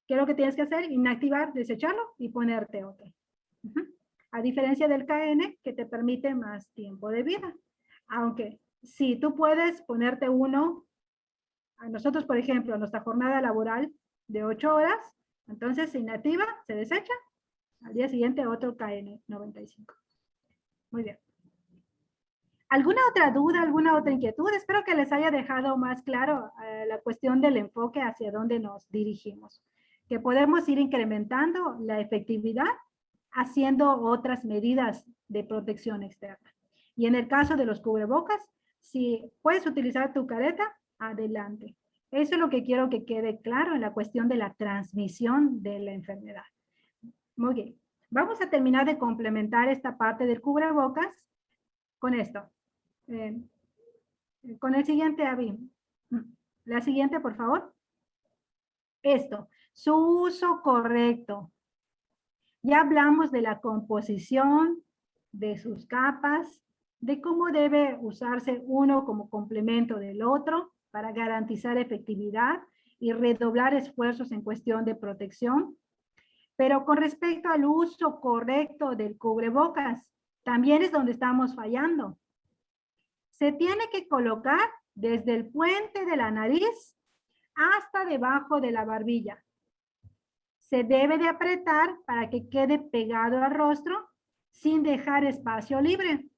Speaker 1: ¿qué es lo que tienes que hacer? Inactivar, desecharlo y ponerte otro. A diferencia del KN, que te permite más tiempo de vida. Aunque si tú puedes ponerte uno, a nosotros, por ejemplo, nuestra jornada laboral de 8 horas, entonces se inactiva, se desecha, al día siguiente otro KN95. Muy bien. ¿Alguna otra duda, alguna otra inquietud? Espero que les haya dejado más claro la cuestión del enfoque hacia dónde nos dirigimos. Que podemos ir incrementando la efectividad haciendo otras medidas de protección externa. Y en el caso de los cubrebocas, si puedes utilizar tu careta, adelante. Eso es lo que quiero que quede claro en la cuestión de la transmisión de la enfermedad. Muy bien. Vamos a terminar de complementar esta parte del cubrebocas con esto. Con el siguiente, Avi. La siguiente, por favor. Esto, su uso correcto. Ya hablamos de la composición, de sus capas, de cómo debe usarse uno como complemento del otro, para garantizar efectividad y redoblar esfuerzos en cuestión de protección. Pero con respecto al uso correcto del cubrebocas, también es donde estamos fallando. Se tiene que colocar desde el puente de la nariz hasta debajo de la barbilla. Se debe de apretar para que quede pegado al rostro sin dejar espacio libre.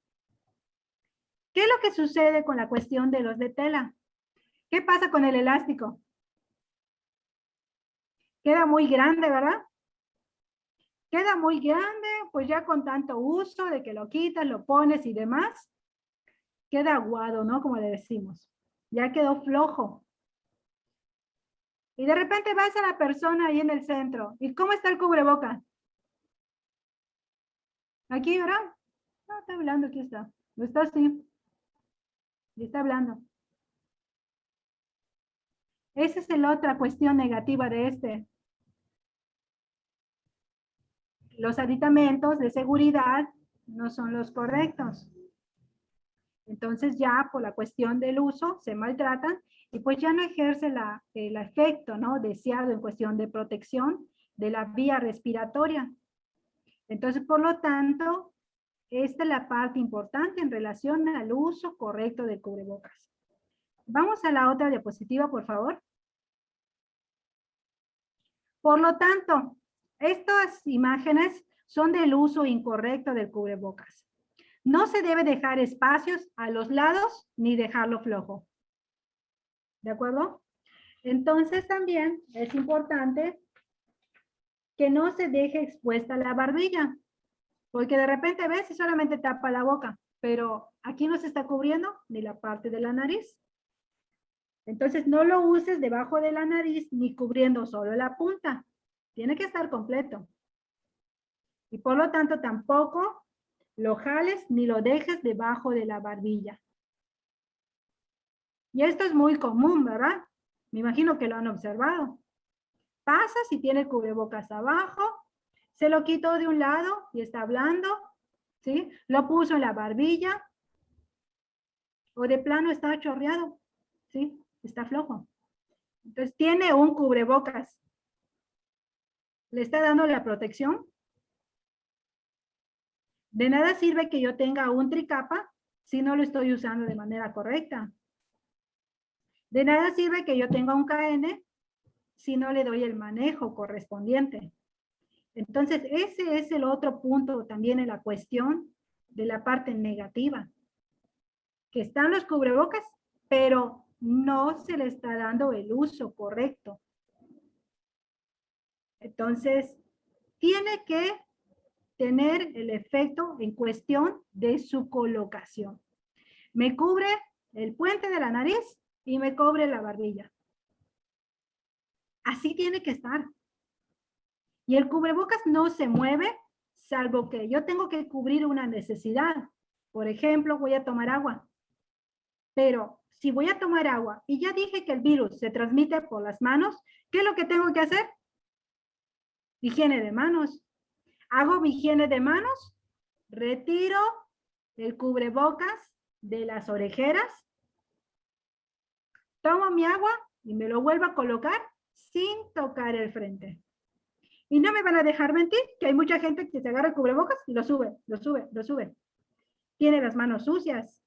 Speaker 1: ¿Qué es lo que sucede con la cuestión de los de tela? ¿Qué pasa con el elástico? Queda muy grande, ¿verdad? Queda muy grande, pues ya con tanto uso de que lo quitas, lo pones y demás, queda aguado, ¿no? Como le decimos. Ya quedó flojo. Y de repente vas a la persona ahí en el centro. ¿Y cómo está el cubreboca? Aquí, ¿verdad? No, está hablando, aquí está. No está así. Y está hablando. Esa es la otra cuestión negativa de este. Los aditamentos de seguridad no son los correctos. Entonces ya por la cuestión del uso se maltratan y pues ya no ejerce el efecto, ¿no?, deseado en cuestión de protección de la vía respiratoria. Entonces, por lo tanto, esta es la parte importante en relación al uso correcto del cubrebocas. Vamos a la otra diapositiva, por favor. Por lo tanto, estas imágenes son del uso incorrecto del cubrebocas. No se debe dejar espacios a los lados ni dejarlo flojo. ¿De acuerdo? Entonces también es importante que no se deje expuesta la barbilla, porque de repente ves y solamente tapa la boca, pero aquí no se está cubriendo ni la parte de la nariz. Entonces no lo uses debajo de la nariz ni cubriendo solo la punta. Tiene que estar completo. Y por lo tanto tampoco lo jales ni lo dejes debajo de la barbilla. Y esto es muy común, ¿verdad? Me imagino que lo han observado. Pasa si tiene el cubrebocas abajo, se lo quitó de un lado y está hablando, ¿sí? Lo puso en la barbilla o de plano está chorreado, ¿sí? Está flojo. Entonces tiene un cubrebocas. ¿Le está dando la protección? De nada sirve que yo tenga un tricapa si no lo estoy usando de manera correcta. De nada sirve que yo tenga un KN si no le doy el manejo correspondiente. Entonces, ese es el otro punto también en la cuestión de la parte negativa. Que están los cubrebocas, pero no se le está dando el uso correcto. Entonces, tiene que tener el efecto en cuestión de su colocación. Me cubre el puente de la nariz y me cubre la barbilla. Así tiene que estar. Y el cubrebocas no se mueve, salvo que yo tengo que cubrir una necesidad. Por ejemplo, voy a tomar agua. Pero si voy a tomar agua y ya dije que el virus se transmite por las manos, ¿qué es lo que tengo que hacer? Higiene de manos. Hago mi higiene de manos, retiro el cubrebocas de las orejeras, tomo mi agua y me lo vuelvo a colocar sin tocar el frente. Y no me van a dejar mentir que hay mucha gente que se agarra el cubrebocas y lo sube, lo sube, lo sube. Tiene las manos sucias.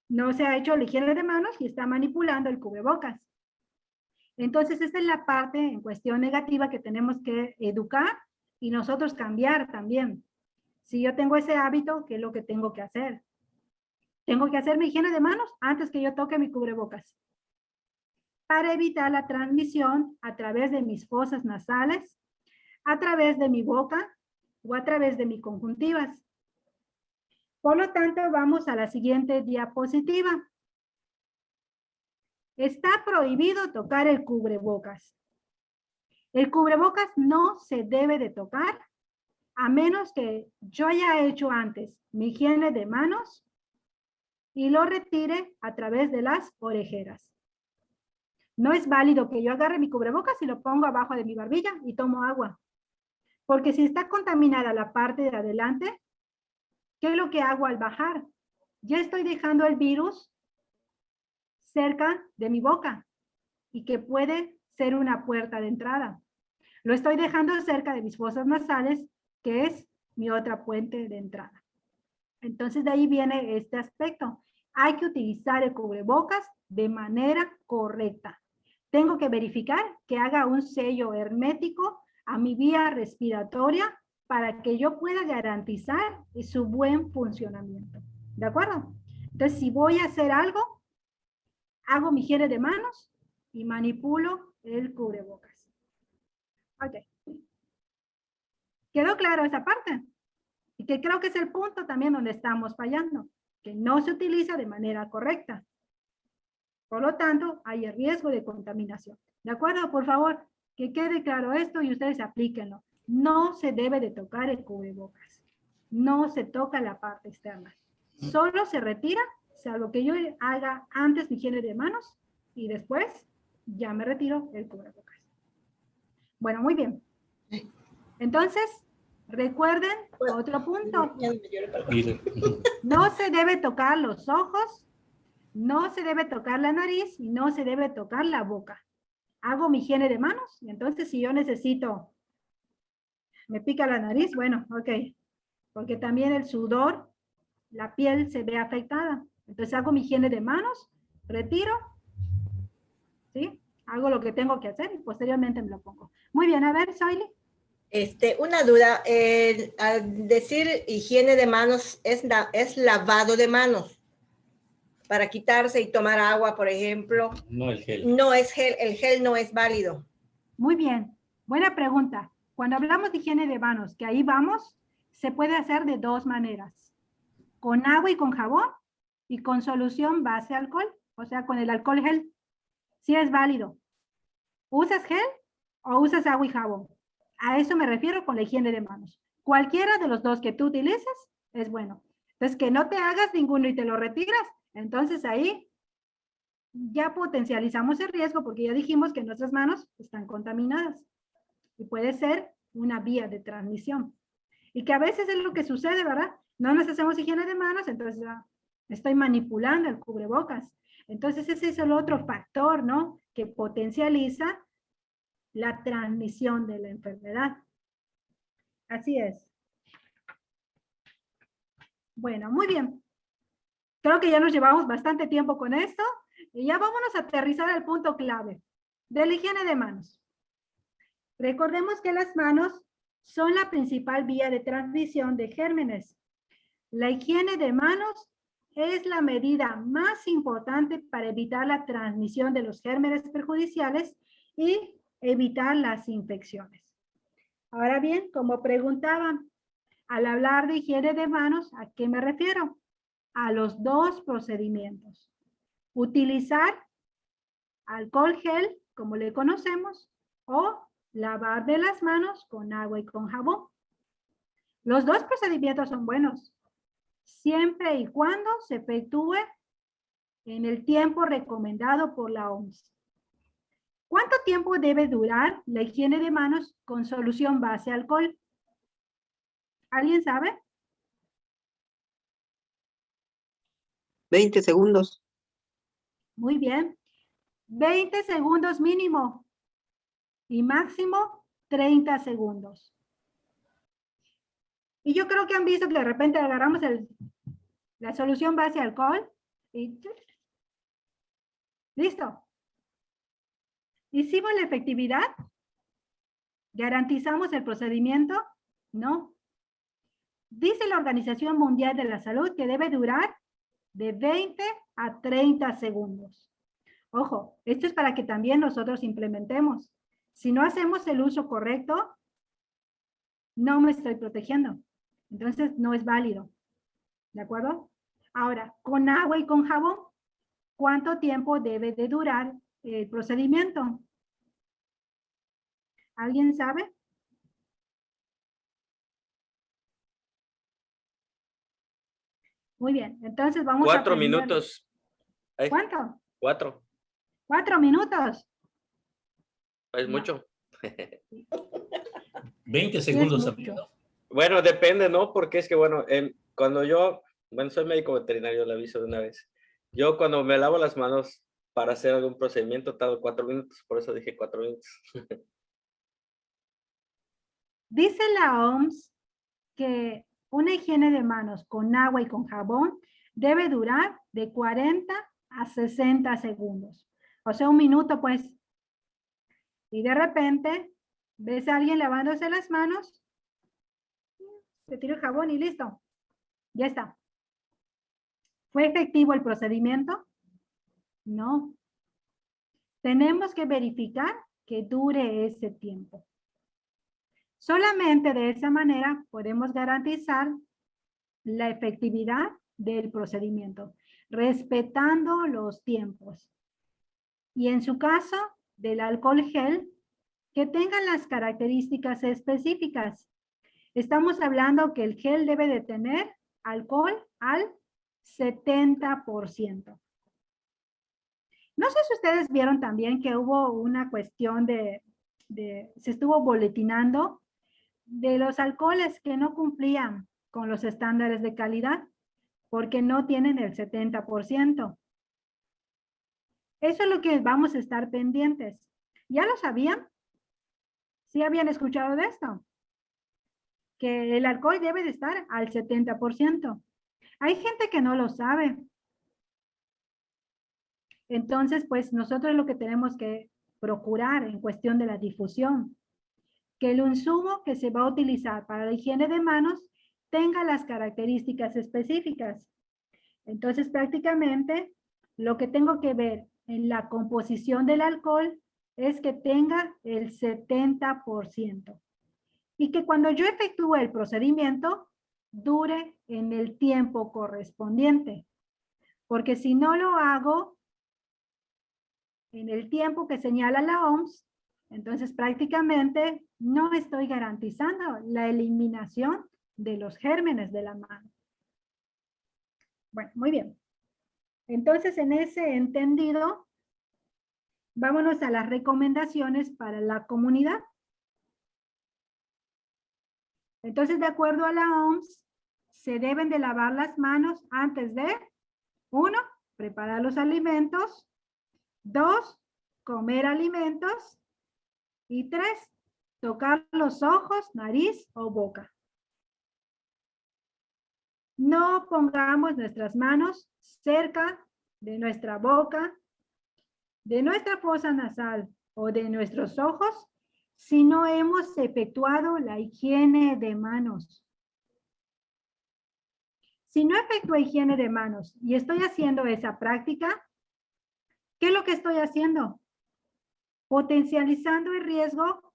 Speaker 1: No se ha hecho la higiene de manos y está manipulando el cubrebocas. Entonces, esta es la parte en cuestión negativa que tenemos que educar y nosotros cambiar también. Si yo tengo ese hábito, ¿qué es lo que tengo que hacer? Tengo que hacer mi higiene de manos antes que yo toque mi cubrebocas, para evitar la transmisión a través de mis fosas nasales, a través de mi boca o a través de mis conjuntivas. Por lo tanto, vamos a la siguiente diapositiva. Está prohibido tocar el cubrebocas. El cubrebocas no se debe de tocar a menos que yo haya hecho antes mi higiene de manos y lo retire a través de las orejeras. No es válido que yo agarre mi cubrebocas y lo pongo abajo de mi barbilla y tomo agua. Porque si está contaminada la parte de adelante, ¿qué es lo que hago al bajar? Ya estoy dejando el virus cerca de mi boca y que puede ser una puerta de entrada. Lo estoy dejando cerca de mis fosas nasales, que es mi otra puente de entrada. Entonces de ahí viene este aspecto. Hay que utilizar el cubrebocas de manera correcta. Tengo que verificar que haga un sello hermético a mi vía respiratoria para que yo pueda garantizar su buen funcionamiento. ¿De acuerdo? Entonces, si voy a hacer algo, hago mi higiene de manos y manipulo el cubrebocas. Ok. ¿Quedó claro esa parte? Y que creo que es el punto también donde estamos fallando, que no se utiliza de manera correcta. Por lo tanto, hay el riesgo de contaminación. ¿De acuerdo? Por favor, que quede claro esto y ustedes aplíquenlo. No se debe de tocar el cubrebocas. No se toca la parte externa. Solo se retira, salvo que yo haga antes mi higiene de manos y después ya me retiro el cubrebocas. Bueno, muy bien. Entonces, recuerden otro punto. No se debe tocar los ojos, no se debe tocar la nariz y no se debe tocar la boca. Hago mi higiene de manos y entonces si yo necesito, me pica la nariz, bueno, ok, porque también el sudor, la piel se ve afectada. Entonces hago mi higiene de manos, retiro, ¿sí? Hago lo que tengo que hacer y posteriormente me lo pongo. Muy bien, a ver, Soyli.
Speaker 7: Una duda, al decir higiene de manos, es lavado de manos para quitarse y tomar agua, por ejemplo.
Speaker 8: No el gel.
Speaker 7: No es gel, el gel no es válido.
Speaker 1: Muy bien, buena pregunta. Cuando hablamos de higiene de manos, que ahí vamos, se puede hacer de dos maneras. Con agua y con jabón y con solución base alcohol, o sea, con el alcohol gel. Sí es válido. ¿Usas gel o usas agua y jabón? A eso me refiero con la higiene de manos. Cualquiera de los dos que tú utilices es bueno. Entonces, que no te hagas ninguno y te lo retiras, entonces ahí ya potencializamos el riesgo porque ya dijimos que nuestras manos están contaminadas y puede ser una vía de transmisión. Y que a veces es lo que sucede, ¿verdad? No nos hacemos higiene de manos, entonces ya estoy manipulando el cubrebocas. Entonces ese es el otro factor, ¿no? Que potencializa la transmisión de la enfermedad. Así es. Bueno, muy bien. Creo que ya nos llevamos bastante tiempo con esto y ya vámonos a aterrizar al punto clave de la higiene de manos. Recordemos que las manos son la principal vía de transmisión de gérmenes. La higiene de manos es la medida más importante para evitar la transmisión de los gérmenes perjudiciales y evitar las infecciones. Ahora bien, como preguntaban, al hablar de higiene de manos, ¿a qué me refiero? A los dos procedimientos. Utilizar alcohol gel, como le conocemos, o lavar de las manos con agua y con jabón. Los dos procedimientos son buenos, siempre y cuando se efectúe en el tiempo recomendado por la OMS. ¿Cuánto tiempo debe durar la higiene de manos con solución base alcohol? ¿Alguien sabe?
Speaker 9: 20 segundos.
Speaker 1: Muy bien. 20 segundos mínimo y máximo 30 segundos. Y yo creo que han visto que de repente agarramos la solución base alcohol y listo. ¿Hicimos la efectividad? ¿Garantizamos el procedimiento? No. Dice la Organización Mundial de la Salud que debe durar de 20 a 30 segundos. Ojo, esto es para que también nosotros implementemos. Si no hacemos el uso correcto, no me estoy protegiendo. Entonces, no es válido. ¿De acuerdo? Ahora, con agua y con jabón, ¿cuánto tiempo debe de durar el procedimiento? ¿Alguien sabe? Muy bien, entonces vamos a...
Speaker 4: 4 minutos. Ay,
Speaker 1: ¿Cuánto?
Speaker 4: 4.
Speaker 1: 4 minutos.
Speaker 4: Es
Speaker 1: No.
Speaker 4: mucho.
Speaker 8: 20
Speaker 1: Sí,
Speaker 8: segundos.
Speaker 1: es mucho.
Speaker 4: Bueno, depende, ¿no? Porque es que, bueno, cuando yo, bueno, soy médico veterinario, le aviso de una vez. Yo cuando me lavo las manos, para hacer algún procedimiento tardo 4 minutos, por eso dije 4 minutos.
Speaker 1: Dice la OMS que una higiene de manos con agua y con jabón debe durar de 40 a 60 segundos. O sea, 1 minuto, pues. Y de repente, ves a alguien lavándose las manos, se tira el jabón y listo. Ya está. ¿Fue efectivo el procedimiento? No. Tenemos que verificar que dure ese tiempo. Solamente de esa manera podemos garantizar la efectividad del procedimiento, respetando los tiempos. Y en su caso, del alcohol gel, que tengan las características específicas. Estamos hablando que el gel debe de tener alcohol al 70%. No sé si ustedes vieron también que hubo una cuestión se estuvo boletinando de los alcoholes que no cumplían con los estándares de calidad porque no tienen el 70%. Eso es lo que vamos a estar pendientes. ¿Ya lo sabían? ¿Sí habían escuchado de esto? Que el alcohol debe de estar al 70%. Hay gente que no lo sabe. Entonces, pues nosotros lo que tenemos que procurar en cuestión de la difusión, que el insumo que se va a utilizar para la higiene de manos tenga las características específicas. Entonces, prácticamente, lo que tengo que ver en la composición del alcohol es que tenga el 70%. Y que cuando yo efectúe el procedimiento, dure en el tiempo correspondiente. Porque si no lo hago en el tiempo que señala la OMS, entonces prácticamente no estoy garantizando la eliminación de los gérmenes de la mano. Bueno, muy bien. Entonces, en ese entendido, vámonos a las recomendaciones para la comunidad. Entonces, de acuerdo a la OMS, se deben de lavar las manos antes de, 1, preparar los alimentos, 2, comer alimentos, y 3, tocar los ojos, nariz o boca. No pongamos nuestras manos cerca de nuestra boca, de nuestra fosa nasal o de nuestros ojos si no hemos efectuado la higiene de manos. Si no efectúo higiene de manos y estoy haciendo esa práctica, ¿qué es lo que estoy haciendo? Potencializando el riesgo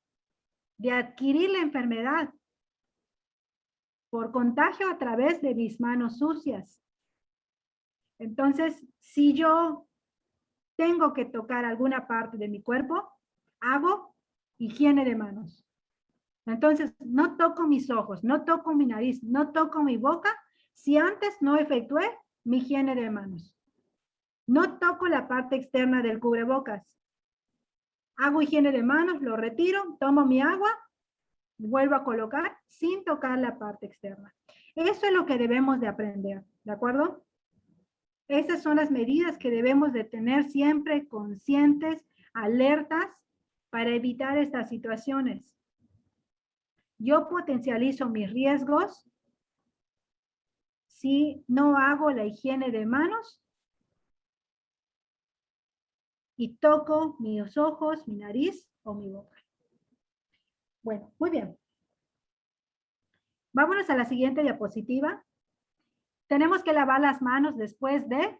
Speaker 1: de adquirir la enfermedad por contagio a través de mis manos sucias. Entonces, si yo tengo que tocar alguna parte de mi cuerpo, hago higiene de manos. Entonces, no toco mis ojos, no toco mi nariz, no toco mi boca, si antes no efectué mi higiene de manos. No toco la parte externa del cubrebocas. Hago higiene de manos, lo retiro, tomo mi agua, vuelvo a colocar sin tocar la parte externa. Eso es lo que debemos de aprender, ¿de acuerdo? Esas son las medidas que debemos de tener siempre conscientes, alertas, para evitar estas situaciones. Yo potencializo mis riesgos si no hago la higiene de manos y toco mis ojos, mi nariz o mi boca. Bueno, muy bien. Vámonos a la siguiente diapositiva. Tenemos que lavar las manos después de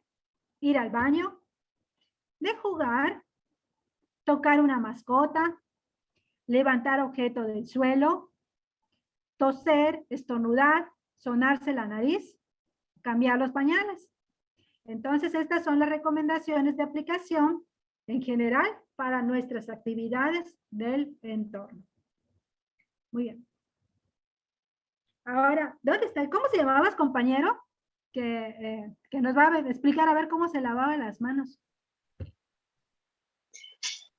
Speaker 1: ir al baño, de jugar, tocar una mascota, levantar objeto del suelo, toser, estornudar, sonarse la nariz, cambiar los pañales. Entonces, estas son las recomendaciones de aplicación en general para nuestras actividades del entorno. Muy bien. Ahora, ¿dónde está? ¿Cómo se llamabas, compañero? Que nos va a explicar a ver cómo se lavaban las manos.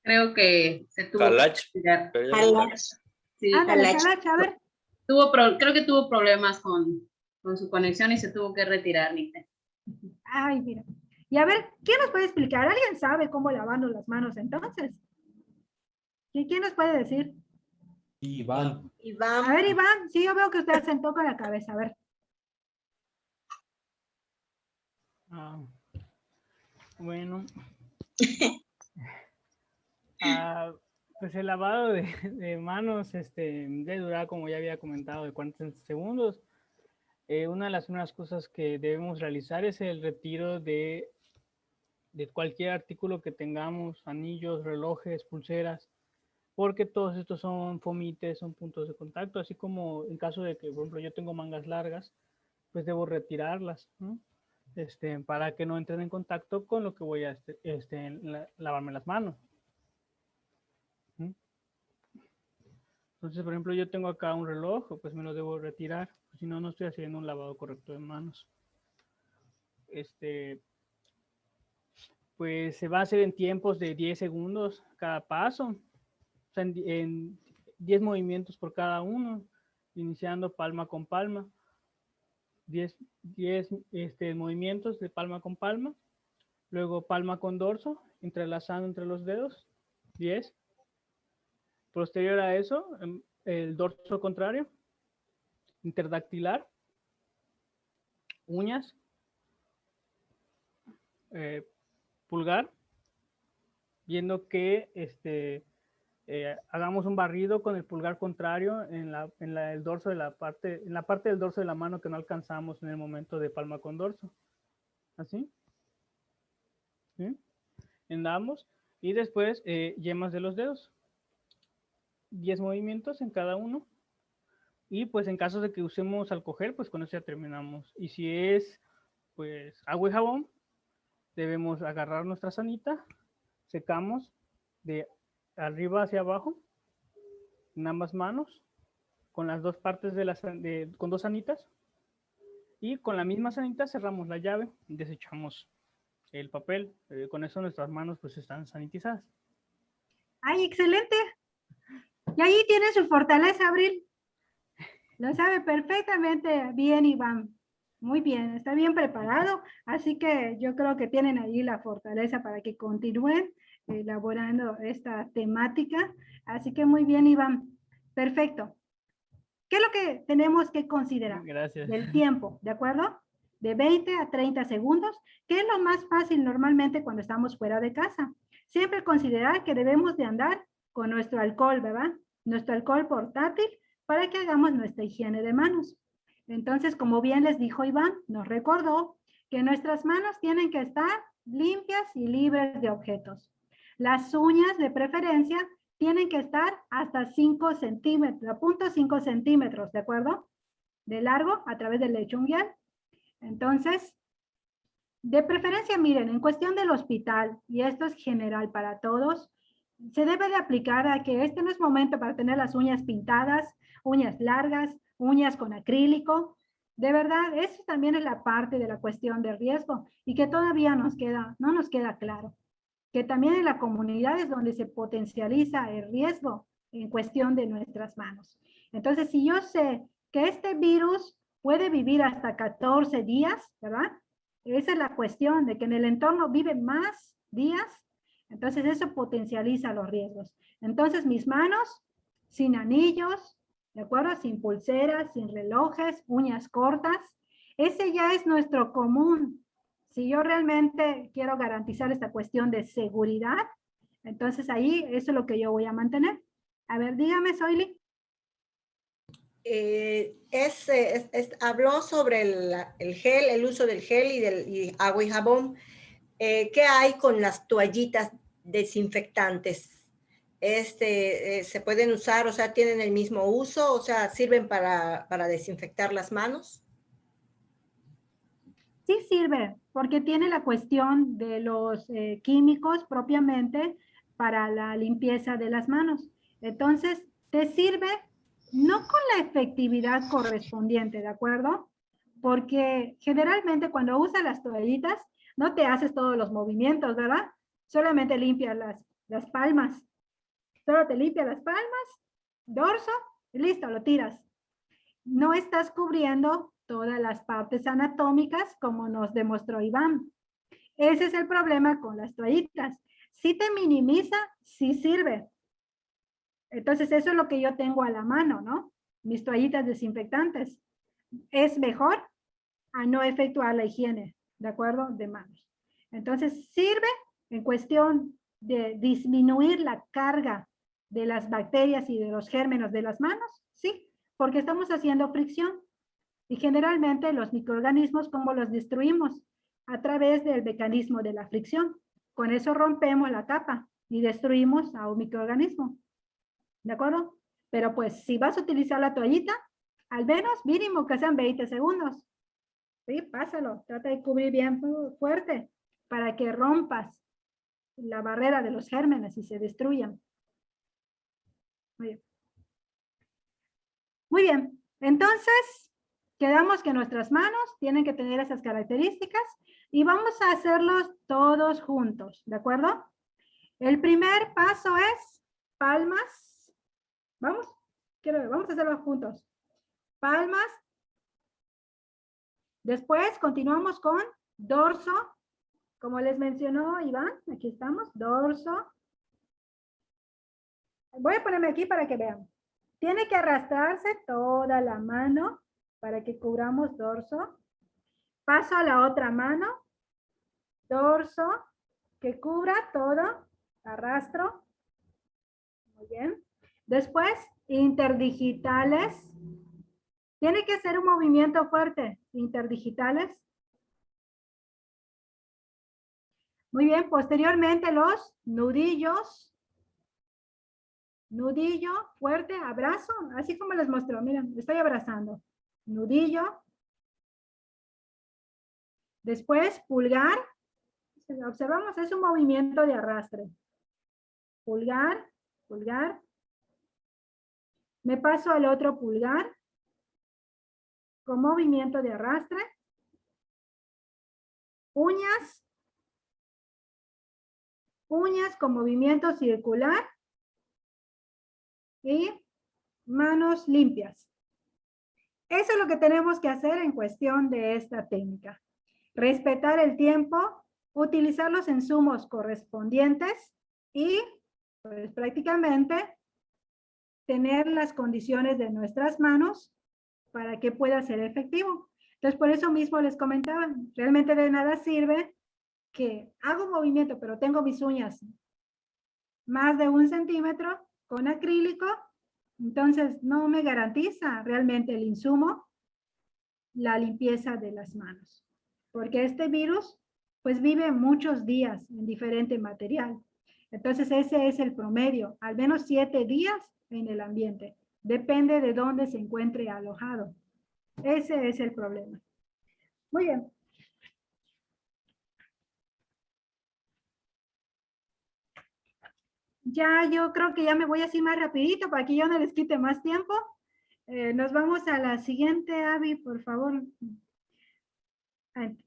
Speaker 3: Creo que se tuvo
Speaker 4: Kalach.
Speaker 3: que retirar.
Speaker 7: Kalach.
Speaker 3: Sí,
Speaker 1: Ándale, Kalach, a ver.
Speaker 3: creo que tuvo problemas con su conexión y se tuvo que retirar, Nicte.
Speaker 1: Ay, mira. Y a ver, ¿quién nos puede explicar? ¿Alguien sabe cómo lavarnos las manos entonces? ¿Y quién nos puede decir?
Speaker 8: Iván.
Speaker 7: Iván.
Speaker 1: A ver, Iván, sí, yo veo que usted sentó con la cabeza, a ver.
Speaker 5: Ah, bueno. Pues el lavado de manos debe durar, como ya había comentado, de 40 segundos. Una de las primeras cosas que debemos realizar es el retiro de cualquier artículo que tengamos, anillos, relojes, pulseras, porque todos estos son fomites, son puntos de contacto, así como en caso de que, por ejemplo, yo tengo mangas largas, pues debo retirarlas, ¿no? Para que no entren en contacto con lo que voy a lavarme las manos. ¿Mm? Entonces, por ejemplo, yo tengo acá un reloj, pues me lo debo retirar, si no, no estoy haciendo un lavado correcto de manos. Pues se va a hacer en tiempos de 10 segundos cada paso, o sea, en 10 movimientos por cada uno, iniciando palma con palma. 10 movimientos de palma con palma, luego palma con dorso, entrelazando entre los dedos, 10. Posterior a eso, el dorso contrario, interdactilar, uñas, pulgar, viendo que hagamos un barrido con el pulgar contrario en el dorso de la parte del dorso de la mano que no alcanzamos en el momento de palma con dorso. Así. ¿Sí? En ambos. Y después yemas de los dedos. 10 movimientos en cada uno. Y pues en caso de que usemos al coger, pues con eso ya terminamos. Y si es pues agua y jabón, debemos agarrar nuestra sanita, secamos de arriba hacia abajo en ambas manos con las dos partes con dos sanitas, y con la misma sanita cerramos la llave y desechamos el papel. Con eso nuestras manos pues están sanitizadas.
Speaker 1: ¡Ay, excelente! Y ahí tiene su fortaleza, Abril. Lo sabe perfectamente bien, Iván. Muy bien, está bien preparado, así que yo creo que tienen ahí la fortaleza para que continúen elaborando esta temática. Así que muy bien, Iván. Perfecto. ¿Qué es lo que tenemos que considerar?
Speaker 5: Gracias.
Speaker 1: Del tiempo, ¿de acuerdo? De 20 a 30 segundos, que es lo más fácil normalmente cuando estamos fuera de casa. Siempre considerar que debemos de andar con nuestro alcohol, ¿verdad? Nuestro alcohol portátil para que hagamos nuestra higiene de manos. Entonces, como bien les dijo Iván, nos recordó que nuestras manos tienen que estar limpias y libres de objetos. Las uñas, de preferencia, tienen que estar hasta 5 centímetros, a punto 5 centímetros, ¿de acuerdo? De largo a través del lecho unguial. Entonces, de preferencia, miren, en cuestión del hospital, y esto es general para todos, se debe de aplicar a que este no es momento para tener las uñas pintadas, uñas largas, uñas con acrílico. De verdad, eso también es la parte de la cuestión de riesgo y que todavía no nos queda claro. Que también en la comunidad es donde se potencializa el riesgo en cuestión de nuestras manos. Entonces, si yo sé que este virus puede vivir hasta 14 días, ¿verdad? Esa es la cuestión de que en el entorno vive más días, entonces eso potencializa los riesgos. Entonces, mis manos sin anillos, ¿de acuerdo? Sin pulseras, sin relojes, uñas cortas, ese ya es nuestro común. Si yo realmente quiero garantizar esta cuestión de seguridad, entonces ahí eso es lo que yo voy a mantener. A ver, dígame, Soili.
Speaker 7: Habló sobre el gel, el uso del gel y agua y jabón. ¿Qué hay con las toallitas desinfectantes? ¿Se pueden usar, o sea, tienen el mismo uso, o sea, sirven para desinfectar las manos?
Speaker 1: Sí sirve, porque tiene la cuestión de los químicos propiamente para la limpieza de las manos. Entonces, te sirve no con la efectividad correspondiente, ¿de acuerdo? Porque generalmente cuando usas las toallitas, no te haces todos los movimientos, ¿verdad? Solamente limpias las palmas. Solo te limpias las palmas, dorso, y listo, lo tiras. No estás cubriendo todas las partes anatómicas como nos demostró Iván. Ese es el problema con las toallitas. Si te minimiza, sí sirve. Entonces, eso es lo que yo tengo a la mano, ¿no? Mis toallitas desinfectantes. Es mejor a no efectuar la higiene, ¿de acuerdo? De manos. Entonces, sirve en cuestión de disminuir la carga de las bacterias y de los gérmenes de las manos, sí, porque estamos haciendo fricción. Y generalmente los microorganismos, ¿cómo los destruimos? A través del mecanismo de la fricción. Con eso rompemos la capa y destruimos a un microorganismo. ¿De acuerdo? Pero pues si vas a utilizar la toallita, al menos mínimo que sean 20 segundos. Sí, pásalo. Trata de cubrir bien fuerte para que rompas la barrera de los gérmenes y se destruyan. Muy bien. Muy bien. Entonces, quedamos que nuestras manos tienen que tener esas características y vamos a hacerlos todos juntos. ¿De acuerdo? El primer paso es palmas. ¿Vamos? Vamos a hacerlo juntos. Palmas. Después continuamos con dorso. Como les mencionó Iván, aquí estamos, dorso. Voy a ponerme aquí para que vean. Tiene que arrastrarse toda la mano para que cubramos dorso. Paso a la otra mano. Dorso, que cubra todo. Arrastro. Muy bien. Después, interdigitales. Tiene que ser un movimiento fuerte. Interdigitales. Muy bien. Posteriormente, los nudillos. Nudillo, fuerte, abrazo. Así como les mostró. Miren, estoy abrazando. Nudillo. Después, pulgar. Observamos, es un movimiento de arrastre. Pulgar, pulgar. Me paso al otro pulgar. Con movimiento de arrastre. Uñas. Uñas con movimiento circular. Y manos limpias. Eso es lo que tenemos que hacer en cuestión de esta técnica. Respetar el tiempo, utilizar los insumos correspondientes y pues, prácticamente tener las condiciones de nuestras manos para que pueda ser efectivo. Entonces, por eso mismo les comentaba, realmente de nada sirve que hago un movimiento, pero tengo mis uñas más de 1 centímetro con acrílico, entonces no me garantiza realmente el insumo la limpieza de las manos. Porque este virus pues vive muchos días en diferente material. Entonces ese es el promedio, al menos 7 días en el ambiente. Depende de dónde se encuentre alojado. Ese es el problema. Muy bien. Ya yo creo que ya me voy así más rapidito para que yo no les quite más tiempo. Nos vamos a la siguiente, Abby, por favor.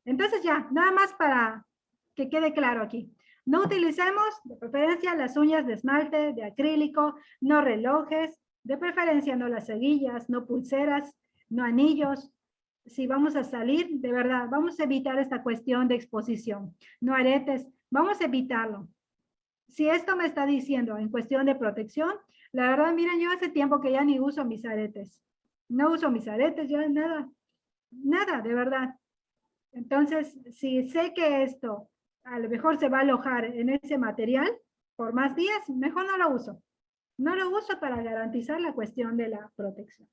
Speaker 1: Entonces ya, nada más para que quede claro aquí. No utilicemos de preferencia las uñas de esmalte, de acrílico, no relojes, de preferencia no las ceguillas, no pulseras, no anillos. Si vamos a salir, de verdad, vamos a evitar esta cuestión de exposición. No aretes, vamos a evitarlo. Si esto me está diciendo en cuestión de protección, la verdad, miren, yo hace tiempo que ya ni uso mis aretes. No uso mis aretes, ya nada, nada, de verdad. Entonces, si sé que esto a lo mejor se va a alojar en ese material por más días, mejor no lo uso. No lo uso para garantizar la cuestión de la protección.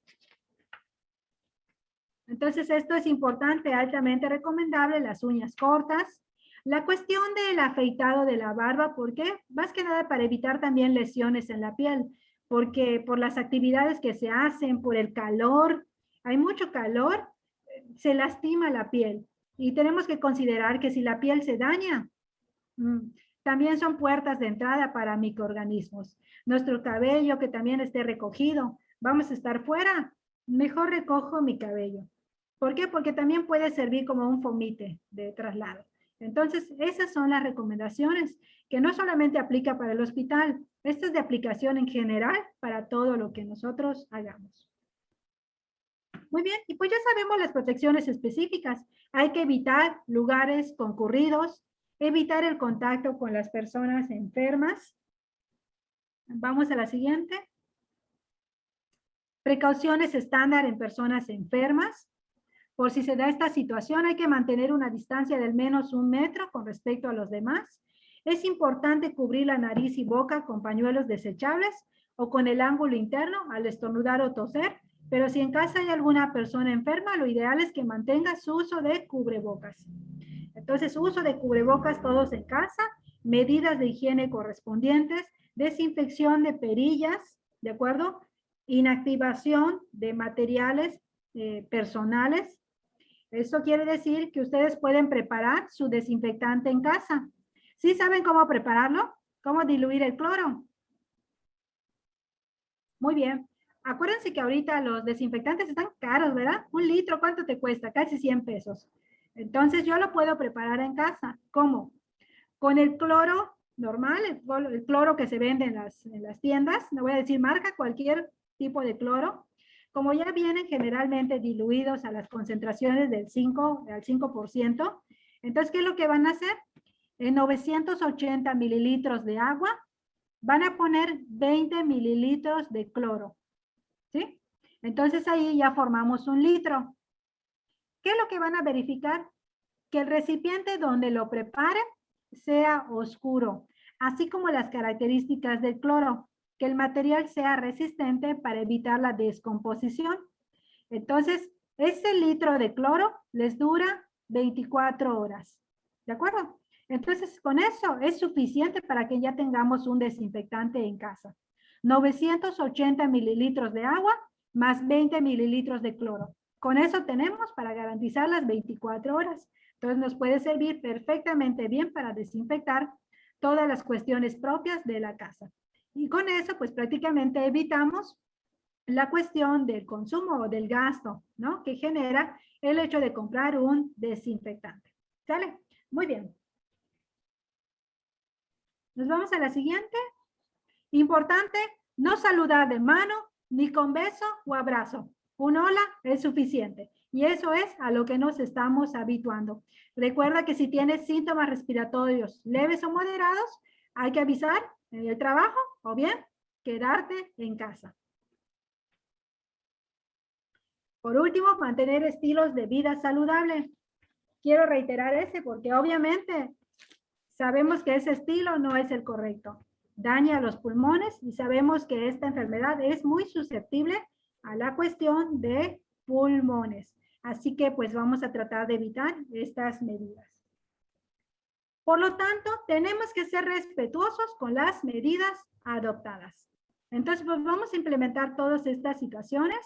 Speaker 1: Entonces, esto es importante, altamente recomendable, las uñas cortas. La cuestión del afeitado de la barba, ¿por qué? Más que nada para evitar también lesiones en la piel, porque por las actividades que se hacen, por el calor, hay mucho calor, se lastima la piel. Y tenemos que considerar que si la piel se daña, también son puertas de entrada para microorganismos. Nuestro cabello que también esté recogido, vamos a estar fuera, mejor recojo mi cabello. ¿Por qué? Porque también puede servir como un fomite de traslado. Entonces, esas son las recomendaciones que no solamente aplica para el hospital, esto es de aplicación en general para todo lo que nosotros hagamos. Muy bien, y pues ya sabemos las protecciones específicas. Hay que evitar lugares concurridos, Evitar el contacto con las personas enfermas. Vamos a la siguiente. Precauciones estándar en personas enfermas. Por si se da esta situación, hay que mantener una distancia de al menos 1 metro con respecto a los demás. Es importante cubrir la nariz y boca con pañuelos desechables o con el ángulo interno al estornudar o toser, pero si en casa hay alguna persona enferma, lo ideal es que mantenga su uso de cubrebocas. Entonces, uso de cubrebocas todos en casa, medidas de higiene correspondientes, desinfección de perillas, ¿de acuerdo? Inactivación de materiales personales. Esto quiere decir que ustedes pueden preparar su desinfectante en casa. ¿Sí saben cómo prepararlo? ¿Cómo diluir el cloro? Muy bien. Acuérdense que ahorita los desinfectantes están caros, ¿verdad? 1 litro, ¿cuánto te cuesta? Casi 100 pesos. Entonces yo lo puedo preparar en casa. ¿Cómo? Con el cloro normal, el cloro que se vende en las tiendas, no voy a decir marca, cualquier tipo de cloro. Como ya vienen generalmente diluidos a las concentraciones del 5 al 5%, entonces, ¿qué es lo que van a hacer? En 980 mililitros de agua, van a poner 20 mililitros de cloro, ¿sí? Entonces, ahí ya formamos 1 litro. ¿Qué es lo que van a verificar? Que el recipiente donde lo preparen sea oscuro, así como las características del cloro, que el material sea resistente para evitar la descomposición. Entonces, ese litro de cloro les dura 24 horas, ¿de acuerdo? Entonces, con eso es suficiente para que ya tengamos un desinfectante en casa. 980 mililitros de agua más 20 mililitros de cloro. Con eso tenemos para garantizar las 24 horas. Entonces, nos puede servir perfectamente bien para desinfectar todas las cuestiones propias de la casa. Y con eso, pues prácticamente evitamos la cuestión del consumo o del gasto, ¿no? Que genera el hecho de comprar un desinfectante. ¿Sale? Muy bien. Nos vamos a la siguiente. Importante, no saludar de mano, ni con beso o abrazo. Un hola es suficiente. Y eso es a lo que nos estamos habituando. Recuerda que si tienes síntomas respiratorios leves o moderados, hay que avisar en el trabajo o bien quedarte en casa. Por último, mantener estilos de vida saludable. Quiero reiterar ese porque obviamente sabemos que ese estilo no es el correcto. Daña los pulmones y sabemos que esta enfermedad es muy susceptible a la cuestión de pulmones. Así que pues vamos a tratar de evitar estas medidas. Por lo tanto, tenemos que ser respetuosos con las medidas adoptadas. Entonces, pues vamos a implementar todas estas situaciones.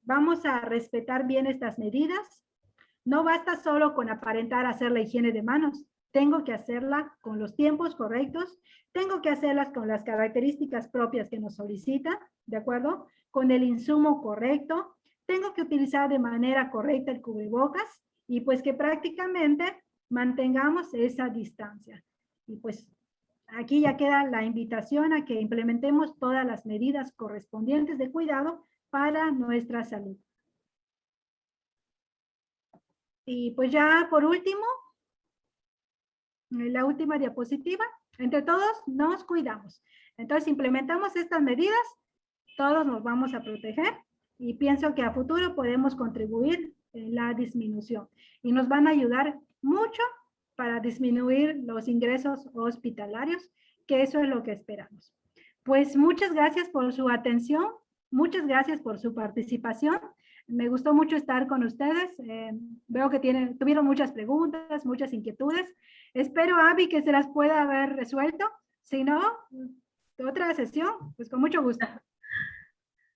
Speaker 1: Vamos a respetar bien estas medidas. No basta solo con aparentar hacer la higiene de manos. Tengo que hacerla con los tiempos correctos. Tengo que hacerlas con las características propias que nos solicita, ¿de acuerdo? Con el insumo correcto. Tengo que utilizar de manera correcta el cubrebocas y pues que prácticamente mantengamos esa distancia. Y pues aquí ya queda la invitación a que implementemos todas las medidas correspondientes de cuidado para nuestra salud. Y pues ya por último, la última diapositiva, entre todos nos cuidamos. Entonces implementamos estas medidas, todos nos vamos a proteger y pienso que a futuro podemos contribuir en la disminución y nos van a ayudar mucho para disminuir los ingresos hospitalarios, que eso es lo que esperamos. Pues muchas gracias por su atención, muchas gracias por su participación. Me gustó mucho estar con ustedes. Veo que tuvieron muchas preguntas, muchas inquietudes. Espero, Abby, que se las pueda haber resuelto. Si no, otra sesión, pues con mucho gusto.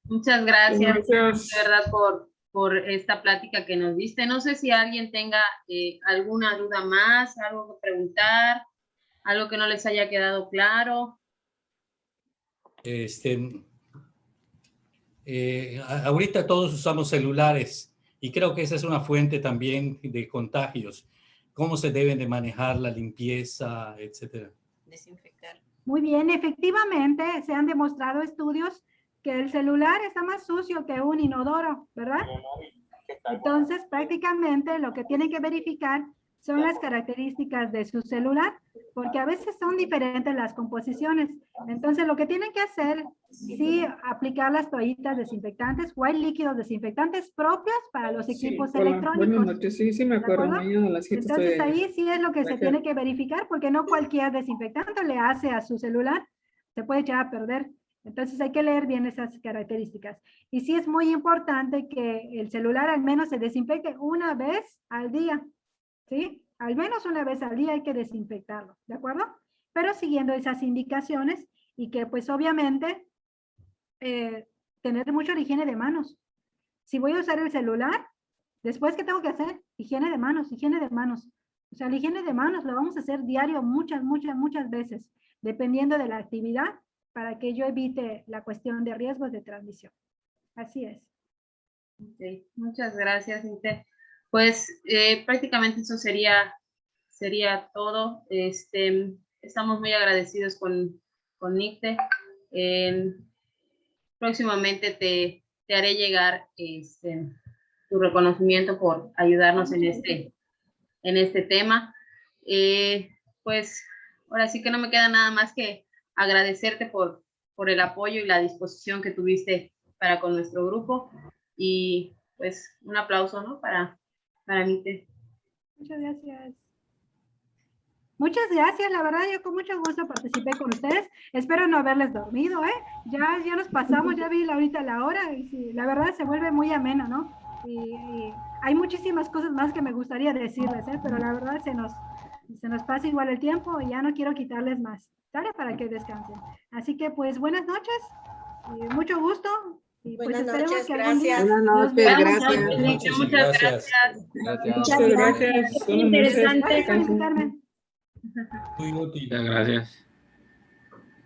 Speaker 3: Muchas gracias, de verdad, por esta plática que nos diste. No sé si alguien tenga alguna duda más, algo que preguntar, algo que no les haya quedado claro.
Speaker 8: Ahorita todos usamos celulares y creo que esa es una fuente también de contagios. ¿Cómo se deben de manejar la limpieza, etcétera?
Speaker 7: Desinfectar.
Speaker 1: Muy bien, efectivamente se han demostrado estudios que el celular está más sucio que un inodoro, ¿verdad? Entonces, prácticamente lo que tienen que verificar son las características de su celular, porque a veces son diferentes las composiciones. Entonces, lo que tienen que hacer, sí, aplicar las toallitas desinfectantes o hay líquidos desinfectantes propios para los equipos electrónicos.
Speaker 10: Buenas noches, sí, me acuerdo. Mañana a las 7
Speaker 1: Entonces, ahí sí es lo que se
Speaker 10: Gracias.
Speaker 1: tiene que verificar, porque no cualquier desinfectante le hace a su celular, se puede echar a perder. Entonces, hay que leer bien esas características. Y sí es muy importante que el celular al menos se desinfecte una vez al día. ¿Sí? Al menos una vez al día hay que desinfectarlo, ¿de acuerdo? Pero siguiendo esas indicaciones y que pues obviamente tener mucha higiene de manos. Si voy a usar el celular, después ¿qué tengo que hacer? Higiene de manos, higiene de manos. O sea, la higiene de manos lo vamos a hacer diario muchas veces, dependiendo de la actividad, para que yo evite la cuestión de riesgos de transmisión. Así es.
Speaker 3: Okay. Muchas gracias, Nicte. Pues prácticamente eso sería todo. Estamos muy agradecidos con Nicte. Próximamente te haré llegar tu reconocimiento por ayudarnos en este tema. Pues ahora sí que no me queda nada más que agradecerte por el apoyo y la disposición que tuviste para con nuestro grupo. Y pues un aplauso, ¿no? Para Nicte.
Speaker 1: Muchas gracias. Muchas gracias, la verdad yo con mucho gusto participé con ustedes. Espero no haberles dormido, ¿eh? Ya nos pasamos, ya vi ahorita la hora y sí, la verdad se vuelve muy ameno, ¿no? Y hay muchísimas cosas más que me gustaría decirles, ¿eh? Pero la verdad se nos pasa igual el tiempo y ya no quiero quitarles más, ¿sale? Para que descansen. Así que pues buenas noches, y mucho gusto. Y pues
Speaker 7: Buenas
Speaker 1: esperemos
Speaker 7: noches,
Speaker 1: que algún día
Speaker 7: gracias.
Speaker 9: Buenas
Speaker 1: nos
Speaker 9: noches,
Speaker 1: veamos.
Speaker 9: gracias.
Speaker 3: Muchas
Speaker 8: Gracias.
Speaker 3: gracias.
Speaker 2: Gracias.
Speaker 10: Muchas gracias. Buenas noches.
Speaker 1: Gracias por
Speaker 10: Descansen.
Speaker 1: invitarme.
Speaker 8: Muy útil.
Speaker 2: Muchas gracias.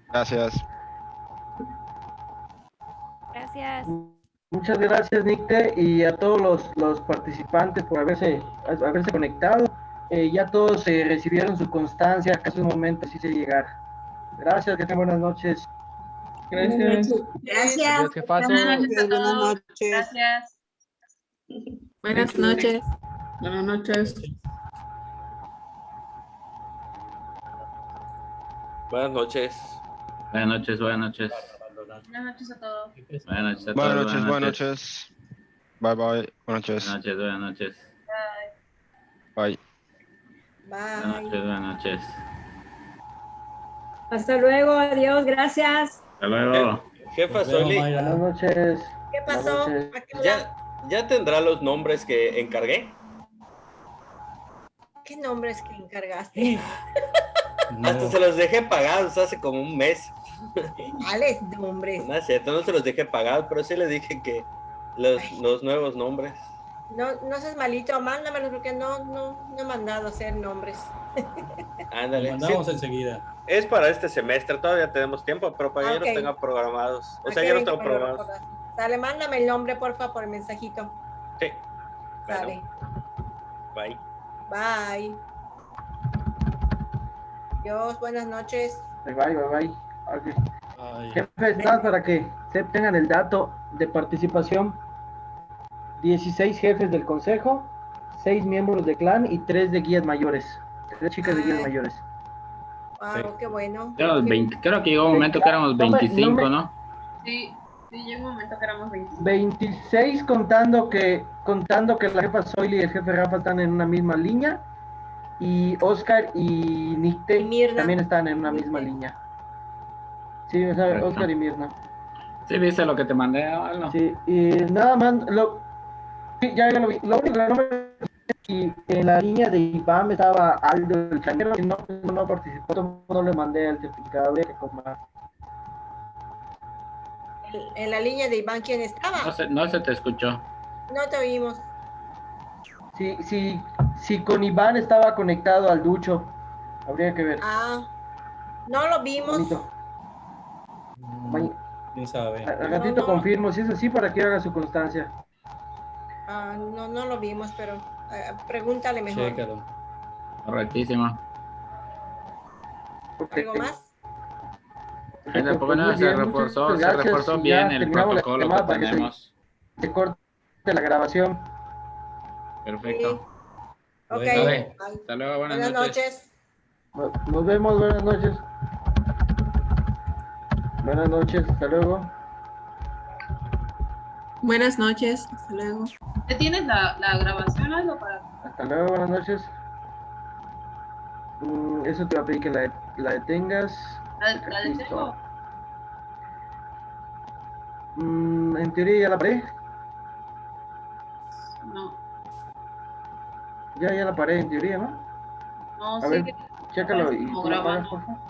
Speaker 11: Gracias.
Speaker 12: Gracias.
Speaker 13: Muchas gracias, Nicte, y a todos los participantes por haberse conectado. Ya todos recibieron su constancia, que hace un momento así se llegar. Gracias, que tengan buenas noches.
Speaker 10: Gracias.
Speaker 7: Gracias.
Speaker 2: Adiós, jefazo.
Speaker 3: Buenas noches a
Speaker 9: Buenas
Speaker 3: todos.
Speaker 9: noches.
Speaker 3: Gracias.
Speaker 12: Buenas noches.
Speaker 10: Buenas noches.
Speaker 4: Buenas noches.
Speaker 2: Buenas noches, buenas noches.
Speaker 3: Buenas noches a todos.
Speaker 2: Buenas noches a todos.
Speaker 11: Buenas noches, buenas noches. Bye, bye. Buenas noches.
Speaker 2: Buenas noches, buenas noches.
Speaker 11: Bye.
Speaker 2: Buenas
Speaker 7: Bye.
Speaker 2: noches, buenas noches.
Speaker 12: Hasta luego, adiós, gracias.
Speaker 2: Hasta luego.
Speaker 4: Jefa
Speaker 8: Nos vemos,
Speaker 4: Soli,
Speaker 8: Mayra.
Speaker 13: Buenas noches.
Speaker 7: ¿Qué pasó?
Speaker 13: Buenas noches.
Speaker 7: ¿A qué hora?
Speaker 4: ¿ya tendrá los nombres que encargué?
Speaker 7: ¿Qué nombres que encargaste?
Speaker 4: Hasta
Speaker 8: No.
Speaker 4: se los dejé pagados hace como un mes.
Speaker 7: ¿Cuáles nombres?
Speaker 4: No es cierto, no se los dejé pagados, pero sí les dije que los nuevos nombres.
Speaker 7: No seas malito, mándamelos porque no he mandado a hacer nombres.
Speaker 8: Lo
Speaker 4: Ándale.
Speaker 8: mandamos
Speaker 4: Sí,
Speaker 8: enseguida.
Speaker 4: es para este semestre, todavía tenemos tiempo, pero para que yo
Speaker 7: Ok.
Speaker 4: los tenga programados. O
Speaker 7: ¿A
Speaker 4: sea,
Speaker 7: qué
Speaker 4: ya los
Speaker 7: ven
Speaker 4: tengo
Speaker 7: que me lo
Speaker 4: programados.
Speaker 7: recordas? Sale, mándame el nombre, porfa, por mensajito.
Speaker 4: Sí.
Speaker 7: Sale.
Speaker 4: Bye.
Speaker 7: Bye. Dios, buenas noches.
Speaker 13: Bye, bye, bye. Ok.
Speaker 8: Ay.
Speaker 13: Jefes, nada para que se tengan el dato de participación. 16 jefes del consejo, 6 miembros de clan y 3 de guías mayores. 3 chicas de guías
Speaker 7: Ay.
Speaker 13: mayores.
Speaker 7: Wow, qué bueno.
Speaker 2: Creo que llegó un momento que éramos
Speaker 13: No me-
Speaker 2: 25, ¿no?
Speaker 3: Sí, llegó un momento que éramos 20.
Speaker 13: 26 contando que la jefa Zoili y el jefe Rafa están en una misma línea. Y Oscar y Nicte
Speaker 7: Y Mirna.
Speaker 13: también están en una misma línea. Sí, o sea,
Speaker 2: Correcto.
Speaker 13: Oscar y Mirna.
Speaker 2: Sí, viste lo que te mandé, Alno.
Speaker 13: Sí, y nada más, sí, ya lo vi. Lo único que no me y en la línea de Iván estaba Aldo el Chanero, y no participó, no le mandé el certificado, habría que comprar.
Speaker 7: En la línea de Iván, ¿quién estaba?
Speaker 2: No se te escuchó.
Speaker 7: No te oímos.
Speaker 13: Si con Iván estaba conectado al ducho, habría que ver.
Speaker 7: Ah, no lo vimos.
Speaker 13: Bonito.
Speaker 8: ¿Quién sabe?
Speaker 13: Al ratito
Speaker 7: No.
Speaker 13: confirmo, si es así, para que haga su constancia.
Speaker 7: Ah, no lo vimos, pero pregúntale mejor.
Speaker 8: Chécalo.
Speaker 2: Correctísimo.
Speaker 13: Ok.
Speaker 7: ¿Algo más?
Speaker 2: Ahí
Speaker 13: Pues muy
Speaker 2: se
Speaker 13: bien,
Speaker 2: reforzó,
Speaker 13: muchas
Speaker 2: se
Speaker 13: gracias,
Speaker 2: reforzó
Speaker 13: y
Speaker 2: bien
Speaker 13: ya
Speaker 2: el
Speaker 13: terminamos la
Speaker 2: protocolo
Speaker 13: llamada
Speaker 2: que
Speaker 13: para que
Speaker 2: tenemos.
Speaker 13: se corte la grabación.
Speaker 2: Perfecto.
Speaker 7: Ok.
Speaker 2: Bueno,
Speaker 7: Bye.
Speaker 2: hasta luego, buenas
Speaker 7: Buenas
Speaker 2: noches.
Speaker 7: noches.
Speaker 13: Nos vemos, buenas noches. Buenas noches, hasta luego.
Speaker 10: Buenas noches. Hasta luego.
Speaker 3: ¿Ya tienes la grabación, algo para?
Speaker 13: Hasta luego, buenas noches. Eso te va a pedir que la detengas.
Speaker 3: ¿La detengo?
Speaker 13: En teoría ya la paré.
Speaker 3: No.
Speaker 13: Ya la paré en teoría, ¿no?
Speaker 3: No,
Speaker 13: A ver,
Speaker 3: sigue.
Speaker 13: chécalo y
Speaker 3: Como
Speaker 13: tú la
Speaker 3: grabando.
Speaker 13: apagas, por favor.